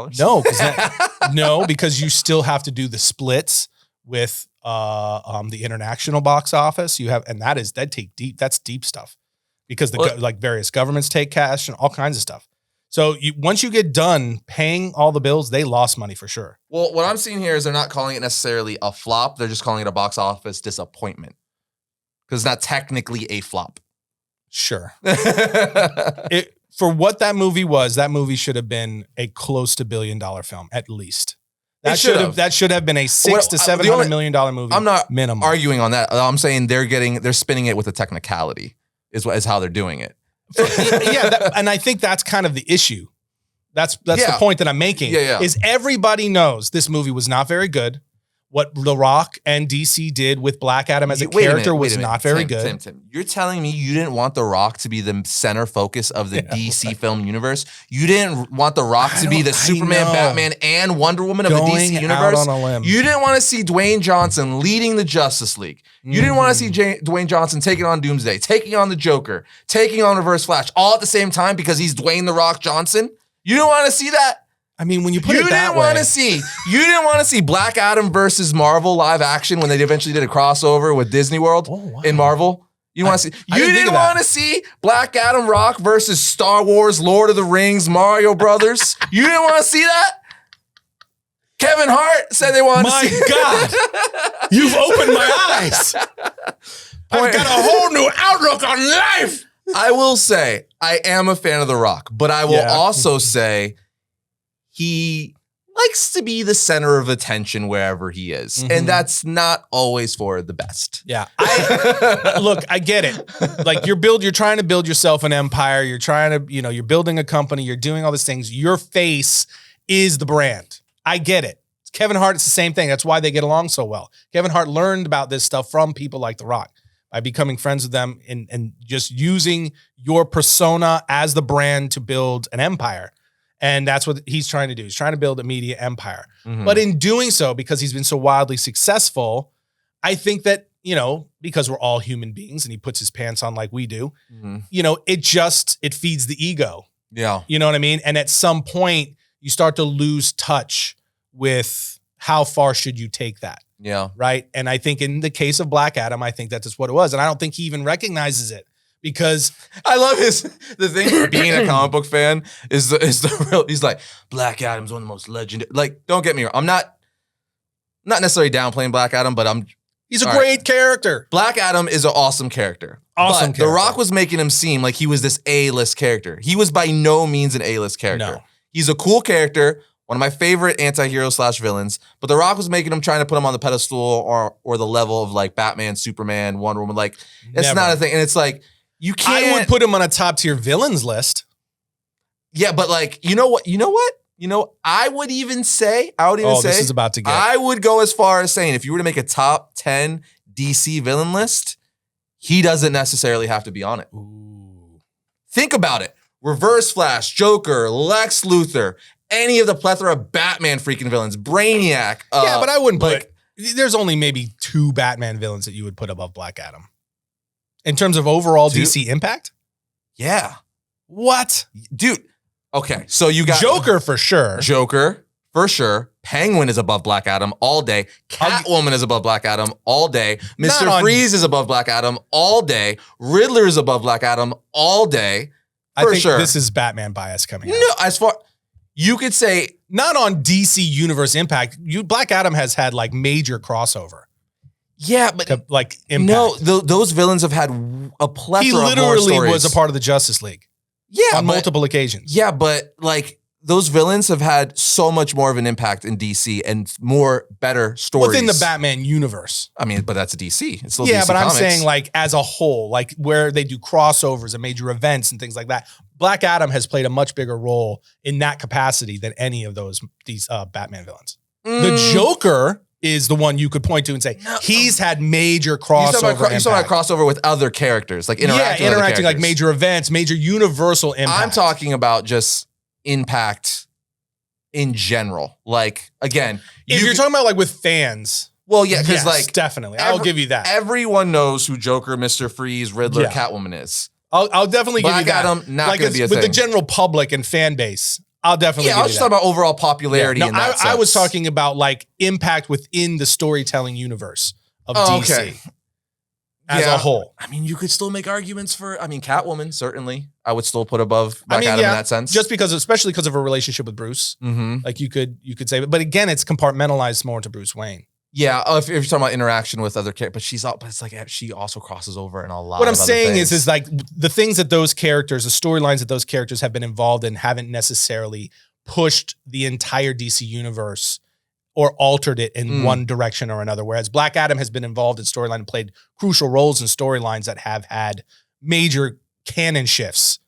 No, because you still have to do the splits with the international box office. That's deep stuff, because various governments take cash and all kinds of stuff. So once you get done paying all the bills, they lost money for sure. Well, what I'm seeing here is they're not calling it necessarily a flop. They're just calling it a box office disappointment, because it's not technically a flop. Sure. For what that movie was, that movie should have been a close to $1 billion film, at least. That should have been a $600 to $700 million movie. I'm not minimum arguing on that. I'm saying they're spinning it with a technicality is how they're doing it. And I think that's kind of the issue. That's the point that I'm making. Is everybody knows this movie was not very good. What The Rock and DC did with Black Adam as a character was not very good. Tim, you're telling me you didn't want The Rock to be the center focus of the DC film universe? You didn't want The Rock to be the Superman, Batman, and Wonder Woman of the DC universe? You didn't want to see Dwayne Johnson leading the Justice League. You didn't want to see Dwayne Johnson taking on Doomsday, taking on the Joker, taking on Reverse Flash, all at the same time because he's Dwayne The Rock Johnson? You didn't want to see that? I mean, when you put it that way. You didn't want to see Black Adam versus Marvel live action when they eventually did a crossover with Disney World in Marvel. You want to see? You didn't want to see Black Adam Rock versus Star Wars, Lord of the Rings, Mario Brothers. You didn't want to see that? Kevin Hart said they wanted to see. My God, you've opened my eyes. I've got a whole new outlook on life. I will say I am a fan of The Rock, but I will also say he likes to be the center of attention wherever he is. And that's not always for the best. Yeah. Look, I get it. Like you're trying to build yourself an empire. You're trying to, you're building a company. You're doing all these things. Your face is the brand. I get it. Kevin Hart, it's the same thing. That's why they get along so well. Kevin Hart learned about this stuff from people like The Rock by becoming friends with them and just using your persona as the brand to build an empire. And that's what he's trying to do. He's trying to build a media empire. But in doing so, because he's been so wildly successful, I think that, because we're all human beings and he puts his pants on like we do, it feeds the ego. Yeah. You know what I mean? And at some point you start to lose touch with how far should you take that. Yeah. Right. And I think in the case of Black Adam, I think that's what it was. And I don't think he even recognizes it. Because I love the thing being a comic book fan is the real, he's like, Black Adam's one of the most legendary, like, don't get me wrong. I'm not necessarily downplaying Black Adam, but he's a great character. Black Adam is an awesome character. The Rock was making him seem like he was this A-list character. He was by no means an A-list character. No. He's a cool character, one of my favorite anti-hero / villains, but The Rock was making him, trying to put him on the pedestal or the level of like Batman, Superman, Wonder Woman. Like, it's not a thing. And it's like, you can't. I would put him on a top tier villains list. Yeah, but like, you know what? I would even say, this is about to get. I would go as far as saying if you were to make a top 10 DC villain list, he doesn't necessarily have to be on it. Ooh. Think about it. Reverse Flash, Joker, Lex Luthor, any of the plethora of Batman freaking villains, Brainiac. Yeah, but I wouldn't put. There's only maybe 2 Batman villains that you would put above Black Adam. In terms of overall DC impact? Yeah. What? Dude. Okay. So you got Joker for sure. Penguin is above Black Adam all day. Catwoman is above Black Adam all day. Mr. Freeze is above Black Adam all day. Riddler is above Black Adam all day. I think this is Batman bias coming out. No, as far you could say not on DC Universe impact. Black Adam has had like major crossover. Yeah, but like impact. No, those villains have had a plethora of more stories. He literally was a part of the Justice League. Yeah, on multiple occasions. Yeah, but like those villains have had so much more of an impact in DC and better stories within the Batman universe. I mean, but that's DC. It's still DC but Comics. I'm saying like as a whole, like where they do crossovers and major events and things like that. Black Adam has played a much bigger role in that capacity than any of these Batman villains. The Joker is the one you could point to and say, he's had major crossover. You talking about crossover with other characters, like interacting like major events, major universal impact. I'm talking about just impact in general. Like, again, if you're talking about like with fans. Well, yeah, because like definitely, I'll give you that. Everyone knows who Joker, Mr. Freeze, Riddler, Catwoman is. I'll definitely give you that. Adam, not going to be a thing. With the general public and fan base, I'll definitely give you that. I was just talking about overall popularity in that sense. I was talking about like impact within the storytelling universe of DC as a whole. I mean, you could still make arguments for, Catwoman, certainly. I would still put above Black Adam in that sense. Just because, especially because of her relationship with Bruce. Mm-hmm. Like you could say, but again, it's compartmentalized more to Bruce Wayne. Yeah, if you're talking about interaction with other characters, but it's like she also crosses over in a lot. What I'm saying is like the things that those characters, the storylines that those characters have been involved in, haven't necessarily pushed the entire DC universe or altered it in one direction or another. Whereas Black Adam has been involved in storyline and played crucial roles in storylines that have had major canon shifts.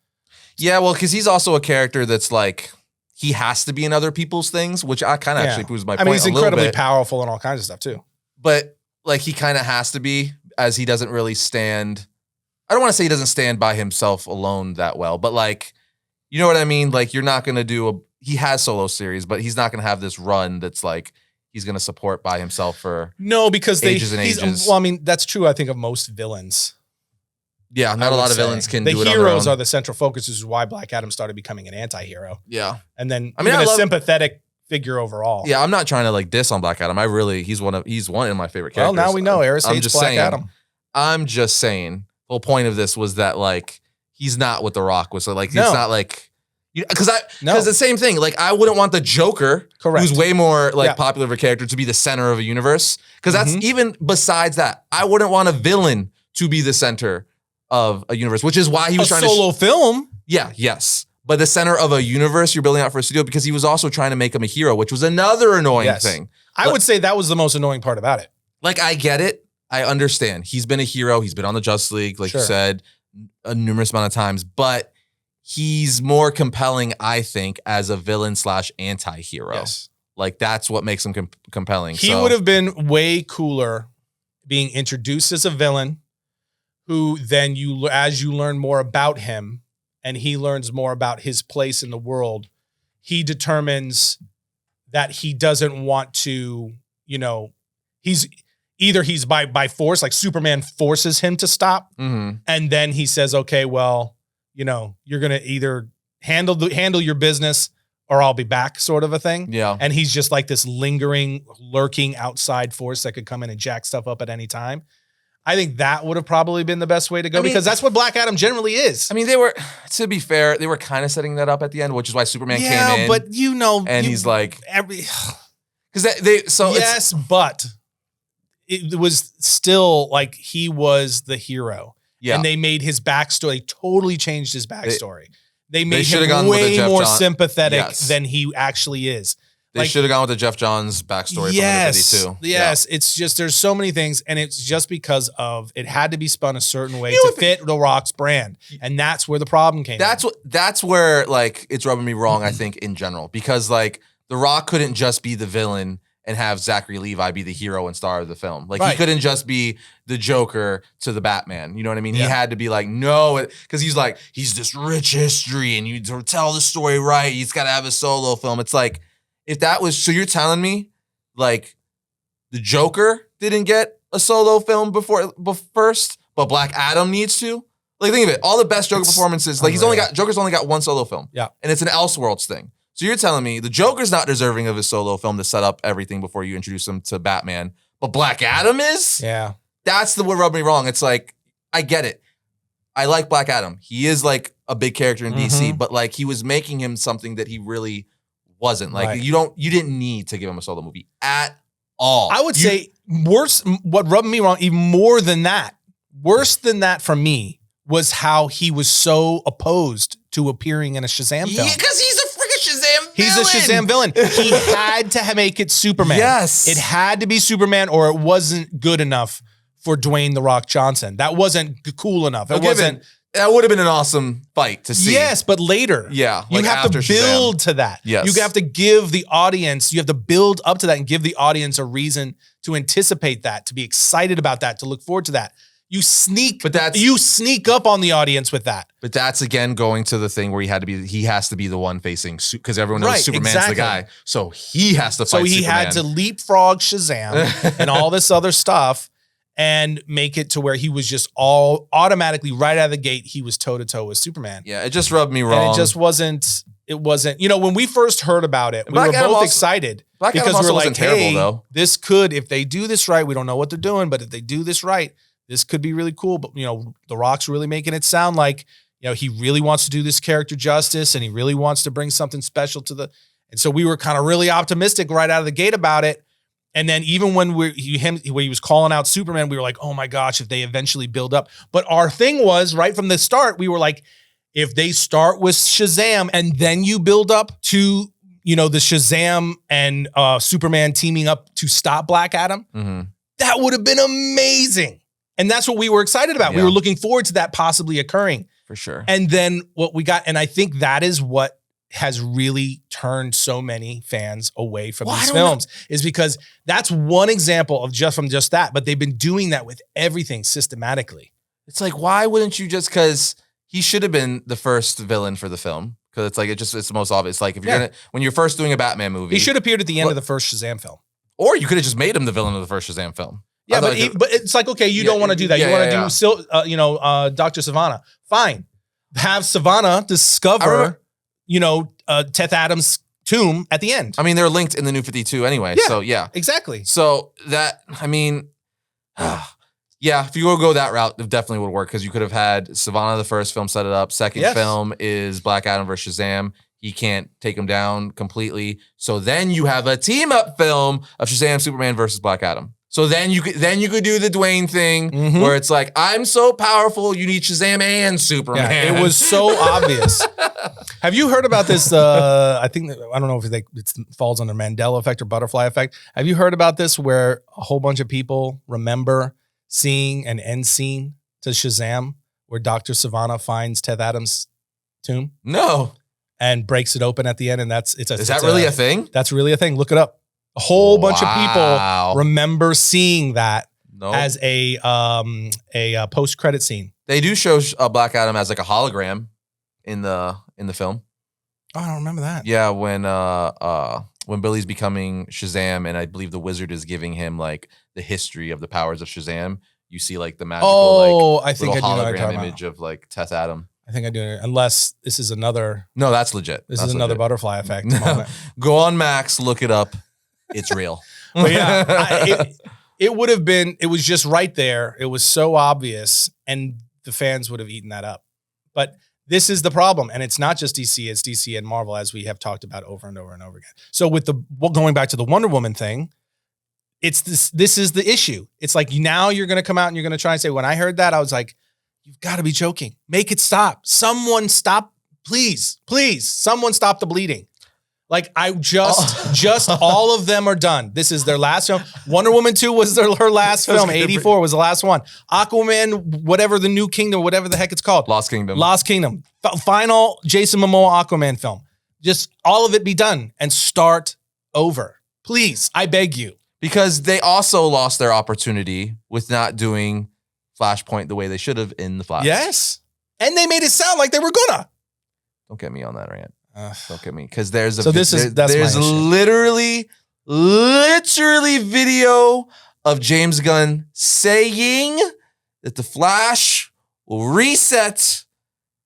Yeah, well, because he's also a character that's like, he has to be in other people's things, which I kind of actually proves my point. He's incredibly powerful and all kinds of stuff too. But like, he kind of has to be, as he doesn't really stand. I don't want to say he doesn't stand by himself alone that well, but like, you know what I mean? Like, you're not going to do he has solo series, but he's not going to have this run that's like, he's going to support by himself for ages and ages. Well, I mean, that's true, I think, of most villains. Yeah, not a lot of villains can do it on their own. The heroes are the central focus, which is why Black Adam started becoming an anti-hero. Yeah. And then a sympathetic figure overall. Yeah, I'm not trying to like diss on Black Adam. he's one of my favorite characters. Well, now we know Arris hates Black Adam. I'm just saying, the whole point of this was that like, he's not what The Rock was. So like, it's not like, because the same thing, like I wouldn't want the Joker, who's way more like popular of a character, to be the center of a universe. Because that's even besides that, I wouldn't want a villain to be the center of a universe, which is why he was trying to solo film. Yeah, yes. But the center of a universe you're building out for a studio, because he was also trying to make him a hero, which was another annoying thing. I would say that was the most annoying part about it. Like, I get it. I understand. He's been a hero. He's been on the Justice League, like you said, a numerous amount of times. But he's more compelling, I think, as a villain / anti-hero. Yes. Like, that's what makes him compelling. He would have been way cooler being introduced as a villain, who then as you learn more about him and he learns more about his place in the world, he determines that he doesn't want to, he's by force, like Superman forces him to stop. Mm-hmm. And then he says, okay, well, you're going to either handle your business or I'll be back, sort of a thing. Yeah. And he's just like this lingering, lurking outside force that could come in and jack stuff up at any time. I think that would have probably been the best way to go, because that's what Black Adam generally is. I mean, to be fair, they were kind of setting that up at the end, which is why Superman came in. Yeah, but and he's like, but it was still like he was the hero. Yeah. And they made his backstory, totally changed his backstory. They made him way more sympathetic than he actually is. They should have gone with the Jeff Johns backstory from the 52. Yes, it's just, there's so many things, and it's just because of, it had to be spun a certain way to fit The Rock's brand, and that's where the problem came. That's where like it's rubbing me wrong, I think, in general, because like The Rock couldn't just be the villain and have Zachary Levi be the hero and star of the film. Like he couldn't just be the Joker to the Batman. You know what I mean? Yeah. He had to be like, no, because he's this rich history, and you tell the story right. He's got to have a solo film. It's like, if that was, so you're telling me like the Joker didn't get a solo film first, but Black Adam needs to? Like, think of it. All the best Joker performances, like Joker's only got one solo film. Yeah. And it's an Elseworlds thing. So you're telling me the Joker's not deserving of his solo film to set up everything before you introduce him to Batman, but Black Adam is? Yeah. That's what rubbed me wrong. It's like, I get it. I like Black Adam. He is like a big character in DC, but like he was making him something that he really wasn't. Like you didn't need to give him a solo movie at all. I would say worse, what rubbed me wrong, even more than that, worse than that for me, was how he was so opposed to appearing in a Shazam film. Yeah, because he's a freaking Shazam villain. He's a Shazam villain. He had to make it Superman. Yes. It had to be Superman, or it wasn't good enough for Dwayne "The Rock" Johnson. That wasn't cool enough. It wasn't That would have been an awesome fight to see. Yes, but later. Yeah. You have to build to that. Yes. You have to give the audience, you have to build up to that and give the audience a reason to anticipate that, to be excited about that, to look forward to that. You sneak up on the audience with that. But that's again going to the thing where he has to be the one facing, because everyone knows Superman's the guy. So he has to fight Superman. So he had to leapfrog Shazam and all this other stuff and make it to where he was just all automatically right out of the gate, he was toe to toe with Superman. Yeah, it just rubbed me wrong. And it wasn't, when we first heard about it, we were both excited because we were like, hey, this could, if they do this right, we don't know what they're doing, but if they do this right, this could be really cool. But, The Rock's really making it sound like, he really wants to do this character justice and he really wants to bring something special and so we were kind of really optimistic right out of the gate about it. And then even when when he was calling out Superman, we were like, oh my gosh, if they eventually build up. But our thing was right from the start, we were like, if they start with Shazam and then you build up to, the Shazam and Superman teaming up to stop Black Adam, that would have been amazing. And that's what we were excited about. Yeah. We were looking forward to that possibly occurring. For sure. And then what we got, and I think that is what has really turned so many fans away from these films, is because that's one example of just that, but they've been doing that with everything systematically. It's like, why wouldn't you because he should have been the first villain for the film. Because it's like, it's the most obvious. Like if you're when you're first doing a Batman movie. He should have appeared at the end of the first Shazam film. Or you could have just made him the villain of the first Shazam film. Yeah, but it's like, okay, you don't want to do that. You want to do, Dr. Savannah. Fine. Have Savannah discover, Teth Adams' tomb at the end. I mean, they're linked in the New 52 anyway. Yeah, so, yeah. Exactly. So that, if you go that route, it definitely would work because you could have had Savannah, the first film, set it up. Second film is Black Adam versus Shazam. He can't take him down completely. So then you have a team-up film of Shazam, Superman versus Black Adam. So then you could do the Dwayne thing where it's like, I'm so powerful, you need Shazam and Superman. Yeah, it was so obvious. Have you heard about this? I don't know if it falls under Mandela effect or butterfly effect. Have you heard about this where a whole bunch of people remember seeing an end scene to Shazam where Dr. Savannah finds Teth Adams' tomb? No. And breaks it open at the end, and is that really a thing? That's really a thing. Look it up. A whole bunch of people remember seeing that as a post-credit scene. They do show Black Adam as like a hologram in the film. Oh, I don't remember that. Yeah, when Billy's becoming Shazam, and I believe the wizard is giving him like the history of the powers of Shazam. You see like the magical hologram image of like Teth Adam. I think I do, unless this is another. No, that's legit. This is another butterfly effect. No. Go on Max, look it up. It's real. But yeah, it would have been, it was just right there. It was so obvious and the fans would have eaten that up. But this is the problem. And it's not just DC, it's DC and Marvel, as we have talked about over and over and over again. So with going back to the Wonder Woman thing, it's this is the issue. It's like now you're going to come out and you're going to try and say, when I heard that, I was like, you've got to be joking. Make it stop. Someone stop. Please, someone stop the bleeding. Like I just all of them are done. This is their last film. Wonder Woman 2 was her last film. 84 was the last one. Aquaman, whatever the New Kingdom, whatever the heck it's called. Lost Kingdom. Final Jason Momoa Aquaman film. Just all of it be done and start over. Please, I beg you. Because they also lost their opportunity with not doing Flashpoint the way they should have in the Flash. Yes. And they made it sound like they were gonna. Don't get me on that rant. Don't get me, because there's literally video of James Gunn saying that the Flash will reset,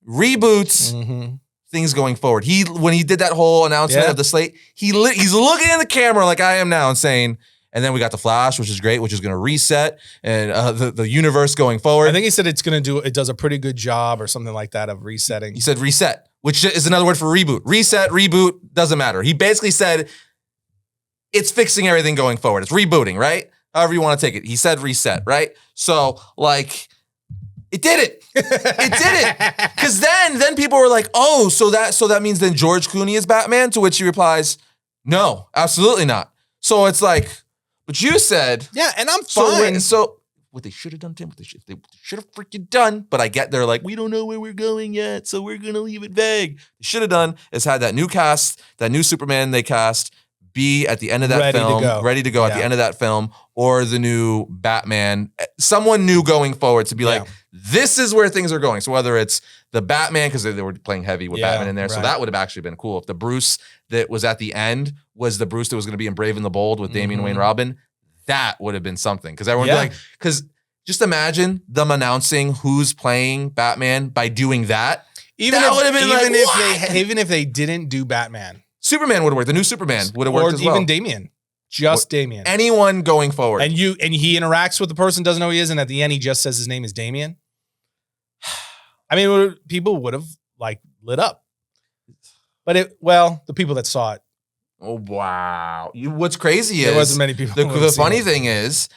reboots things going forward. When he did that whole announcement of the slate, he's looking in the camera like I am now and saying, and then we got the Flash, which is great, which is going to reset and the universe going forward. I think he said it does a pretty good job or something like that of resetting. He said reset, which is another word for reboot. Reset, reboot, doesn't matter. He basically said it's fixing everything going forward. It's rebooting, right? However you want to take it. He said reset, right? So like, it did it. It did it. Because then people were like, oh, so that means then George Clooney is Batman? To which he replies, no, absolutely not. So it's like, but you said. Yeah, and I'm fine. So what they should have done, Tim, what they should have freaking done. But I get they're like, we don't know where we're going yet, so we're gonna leave it vague. They should have done is had that new cast, that new Superman they cast, be at the end of that film, ready to go at the end of that film, or the new Batman, someone new going forward to be like, this is where things are going. So whether it's the Batman, because they were playing heavy with Batman in there, so that would have actually been cool. If the Bruce that was at the end was the Bruce that was going to be in Brave and the Bold with Damian Wayne Robin, that would have been something. Because everyone would be like, because just imagine them announcing who's playing Batman by doing that. Even if they didn't do Batman. Superman would have worked. The new Superman would have worked as well. Or even Damian. Just Damian. Anyone going forward. And he interacts with the person, doesn't know who he is, and at the end he just says his name is Damian. I mean, people would have like lit up. But the people that saw it. Oh, wow. What's crazy is there wasn't many people. The funny thing is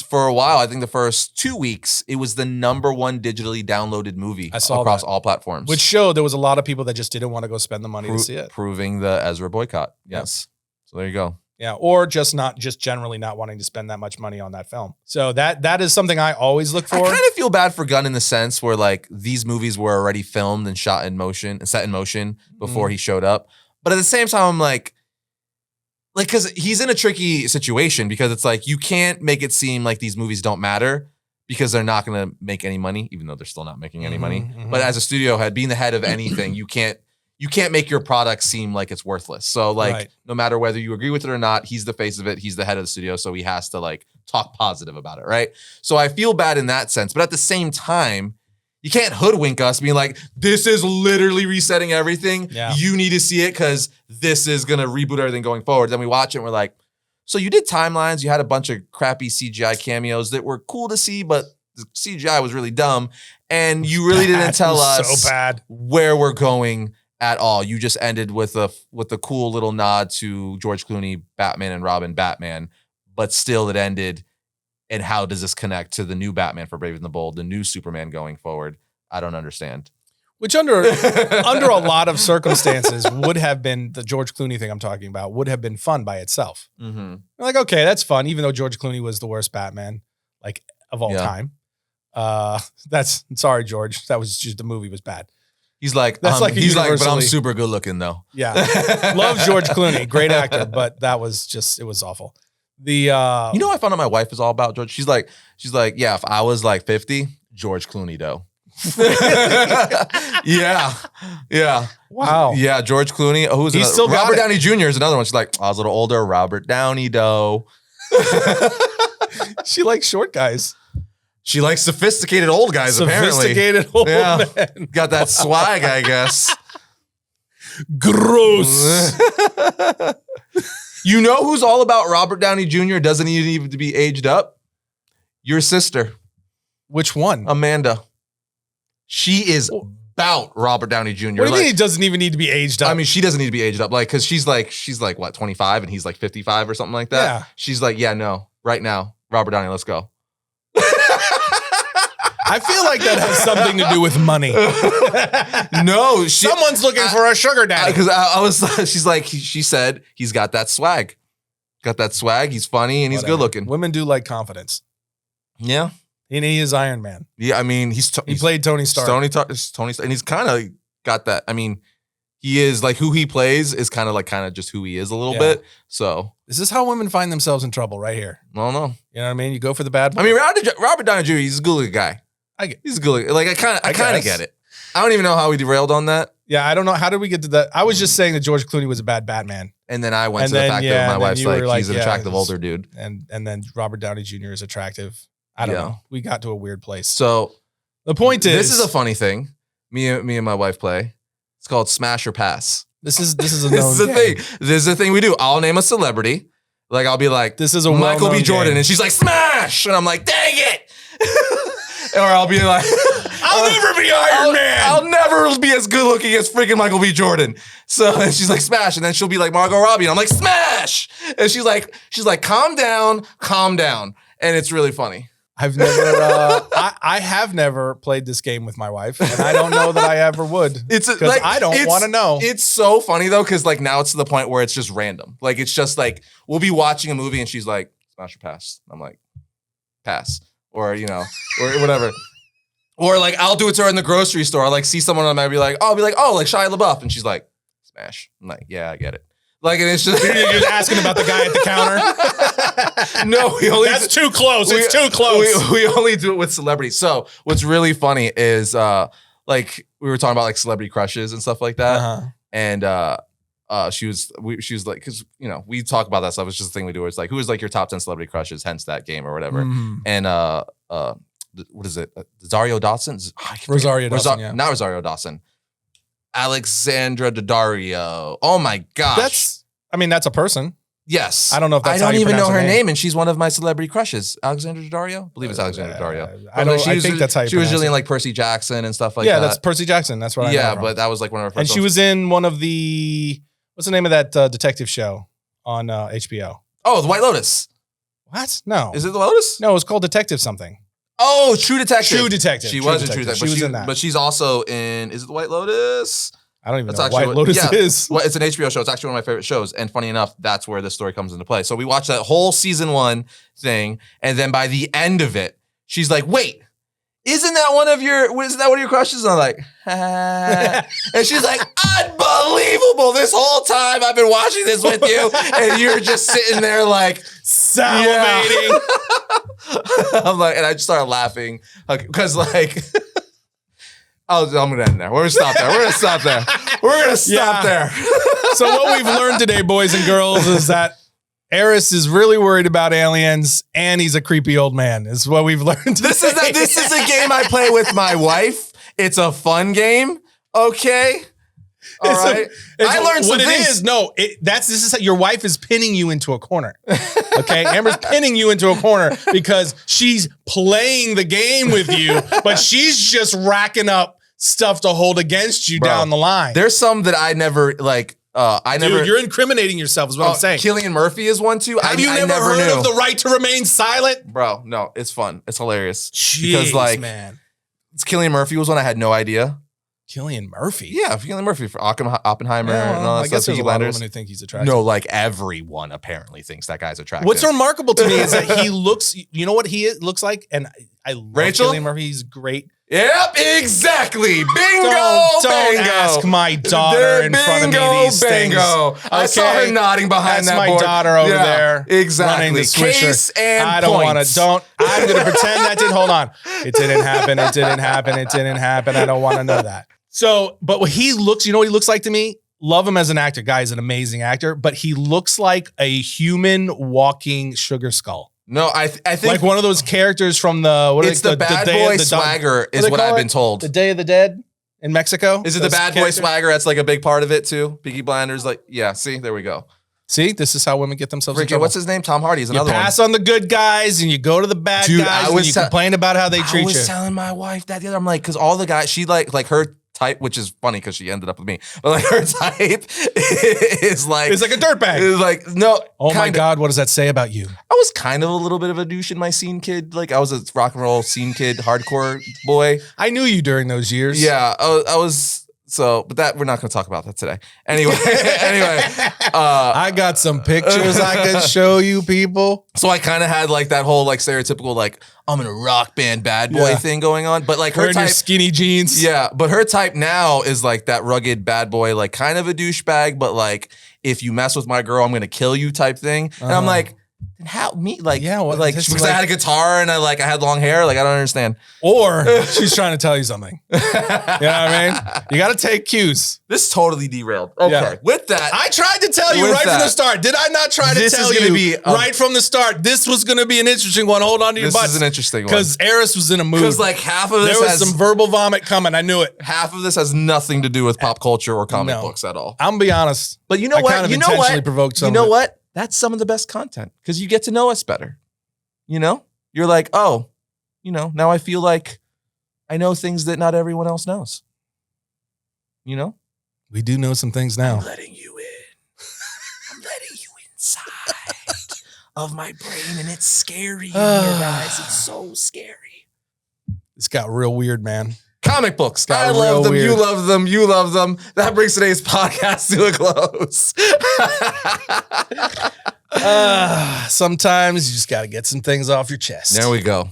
for a while, I think the first 2 weeks, it was the #1 digitally downloaded movie across all platforms. Which showed there was a lot of people that just didn't want to go spend the money to see it. Proving the Ezra boycott. Yes. So there you go. Yeah. Or just generally not wanting to spend that much money on that film. So that is something I always look for. I kind of feel bad for Gunn in the sense where like these movies were already filmed and shot in motion and set in motion before he showed up. But at the same time, I'm like, because he's in a tricky situation because it's like you can't make it seem like these movies don't matter because they're not going to make any money, even though they're still not making any money. But as a studio head, being the head of anything, you can't make your product seem like it's worthless. So like no matter whether you agree with it or not, he's the face of it. He's the head of the studio, so he has to like talk positive about it, right? So I feel bad in that sense. But at the same time, you can't hoodwink us being like, this is literally resetting everything. Yeah. You need to see it because this is going to reboot everything going forward. Then we watch it and we're like, so you did timelines. You had a bunch of crappy CGI cameos that were cool to see, but the CGI was really dumb. And you really didn't tell us where we're going at all. You just ended with a cool little nod to George Clooney, Batman and Robin, Batman. But still it ended. And how does this connect to the new Batman for Brave and the Bold, the new Superman going forward? I don't understand. Which under a lot of circumstances would have been, the George Clooney thing I'm talking about, would have been fun by itself. Like, okay, that's fun, even though George Clooney was the worst Batman like of all time. Sorry, George. That was just, the movie was bad. He's like, but I'm super good looking though. Yeah. Love George Clooney. Great actor, but it was awful. I found out my wife is all about George. She's like, yeah, if I was like 50, George Clooney though. Yeah. Wow. Yeah, George Clooney. Oh, He's still Robert Downey Jr. is another one. She's like, I was a little older, Robert Downey though. She likes short guys. She likes sophisticated old guys, apparently. Sophisticated old men. Got that swag, I guess. Gross. You know who's all about Robert Downey Jr. doesn't even need to be aged up? Your sister. Which one? Amanda. She is about Robert Downey Jr. What do you mean he doesn't even need to be aged up? I mean, she doesn't need to be aged up. Like, because she's like, what, 25 and he's like 55 or something like that? Yeah. She's like, yeah, no, right now, Robert Downey, let's go. I feel like that has something to do with money. No, someone's looking for a sugar daddy. Because she said he's got that swag. Got that swag. He's funny and he's good looking. Women do like confidence. Yeah. And he is Iron Man. Yeah, I mean, he played Tony Stark. Tony Stark, and he's kind of got that. I mean, he is like who he plays is kind of just who he is a little bit. So is this how women find themselves in trouble right here? I don't know. You know what I mean? You go for the bad boy. I mean, Robert Downey Jr., he's a good looking guy. He's good. Like I kind of get it. I don't even know how we derailed on that. Yeah, I don't know. How did we get to that? I was just saying that George Clooney was a bad Batman. And then I went to the fact that my wife's like, he's an attractive older dude. And then Robert Downey Jr. is attractive. I don't know. We got to a weird place. So the point is, this is a funny thing. Me and my wife play. It's called Smash or Pass. This is a This is the thing. This is the thing we do. I'll name a celebrity. Like I'll be like, this is a Michael B. Jordan, and she's like, smash, and I'm like, dang it. Or I'll be like, I'll never be Iron Man. I'll never be as good looking as freaking Michael B. Jordan. So and she's like, smash. And then she'll be like Margot Robbie. And I'm like, smash. And she's like, calm down. And it's really funny. I've never, I have never played this game with my wife, and I don't know that I ever would. Because I don't want to know. It's so funny though, because like now it's to the point where it's just random. Like it's just like we'll be watching a movie and she's like, smash or pass. I'm like, pass. or or whatever. Or like I'll do it to her in the grocery store. I'll like see someone and I'll be like, oh, like Shia LaBeouf, and she's like, smash. I'm like, yeah, I get it. Like, and it's just you're just asking about the guy at the counter. No, that's too close. It's too close. We only do it with celebrities. So what's really funny is like we were talking about like celebrity crushes and stuff like that, and she was like, because we talk about that stuff. It's just a thing we do. Where it's like, who is like your top 10 celebrity crushes? Hence that game or whatever. And what is it? Rosario Dawson. Yeah. Not Rosario Dawson. Alexandra Daddario. Oh my gosh. That's a person. Yes. I don't know if that's I don't even know her name, and she's one of my celebrity crushes. Alexandra Daddario? I believe it's Alexandra Daddario. I think that's how you She was really in like Percy Jackson and stuff like that. Yeah, that's Percy Jackson. That's what I know. Yeah, but that was like one of her first And she was in one of the, what's the name of that detective show on HBO? Oh, The White Lotus. What? No. Is it The Lotus? No, it was called Detective something. Oh, True Detective. True Detective. She was in True Detective. She was in that. But she's also in, is it The White Lotus? I don't even know what White Lotus is. Well, it's an HBO show. It's actually one of my favorite shows. And funny enough, that's where this story comes into play. So we watched that whole season 1 thing. And then by the end of it, she's like, wait, isn't that one of your crushes? And I'm like, and she's like, unbelievable. This whole time I've been watching this with you. And you're just sitting there like salivating. Yeah. I'm like, and I just started laughing because like, I'm going to end there. We're going to stop there. We're going to stop there. We're going to stop there. So what we've learned today, boys and girls, is that Arris is really worried about aliens, and he's a creepy old man. Is what we've learned today. This is a game I play with my wife. It's a fun game. Okay. All right. I learned some things. This is your wife is pinning you into a corner. Okay. Amber's pinning you into a corner because she's playing the game with you, but she's just racking up stuff to hold against you down the line. There's some that I never like. You're incriminating yourself, is what I'm saying. Cillian Murphy is one too. Have you never heard of the right to remain silent? Bro, no, it's fun. It's hilarious. Jeez, because like, man. Cillian Murphy was one I had no idea. Cillian Murphy? Yeah, Cillian Murphy for Oppenheimer and all that I guess stuff. there's a lot of women who think he's attractive. No, like everyone apparently thinks that guy's attractive. What's remarkable to me is that he looks, you know what he looks like? And I love Cillian Murphy. He's great. Yep, exactly. Bingo, don't bingo. Ask my daughter in front of me these things. Okay? I saw her nodding behind that board. That's my daughter over there. Exactly. Running the swisher. Case and I don't want to. I'm going to pretend that didn't. Hold on. It didn't happen. It didn't happen. It didn't happen. I don't want to know that. So, but what he looks, you know what he looks like to me? Love him as an actor. Guy is an amazing actor, but he looks like a human walking sugar skull. No, I think like one of those characters from the Bad Boy Swagger is what I've been told. The Day of the Dead in Mexico. Is it the Bad Boy Swagger? That's like a big part of it too. Peaky Blinders, like see, there we go. See, this is how women get themselves in trouble. What's his name? Tom Hardy is another one. You pass on the good guys and you go to the bad guys and you complain about how they treat you. I was telling my wife that the other. I'm like, because all the guys, she like her type, which is funny because she ended up with me, but like her type is like, it's like a dirtbag. It's like, no. Oh my God, what does that say about you? I was kind of a little bit of a douche in my scene kid. Like I was a rock and roll scene kid, hardcore boy. I knew you during those years. Yeah, I was. So, but that we're not going to talk about that today. Anyway, I got some pictures I could show you people. So I kind of had like that whole like stereotypical like I'm in a rock band bad boy thing going on. But like her type, your skinny jeans. Yeah, but her type now is like that rugged bad boy, like kind of a douchebag, but like if you mess with my girl, I'm going to kill you type thing. And I'm like, how me like like because I had a guitar and I had long hair, like I don't understand. Or she's trying to tell you something. You know what I mean? You got to take cues. This totally derailed. Okay, with that, I tried to tell you right from the start. Did I not try to tell you right from the start? This was going to be an interesting one. Hold on to your butts. This is an interesting one because Arris was in a mood. Because like half of this there was some verbal vomit coming. I knew it. Half of this has nothing to do with pop culture or comic books at all. I'm gonna be honest, but you know what? Kind of intentionally provoked some. You know what? That's some of the best content because you get to know us better. You know, you're like, oh, now I feel like I know things that not everyone else knows. You know, we do know some things now. I'm letting you in. I'm letting you inside of my brain, and it's scary. Guys, it's so scary. It's got real weird, man. Comic books. I love them. Weird. You love them. You love them. That brings today's podcast to a close. Sometimes you just got to get some things off your chest. There we go.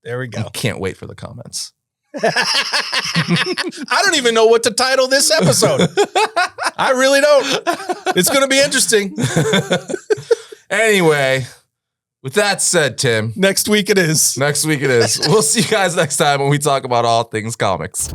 There we go. I can't wait for the comments. I don't even know what to title this episode. I really don't. It's going to be interesting. Anyway, with that said, Tim. Next week it is. We'll see you guys next time when we talk about all things comics.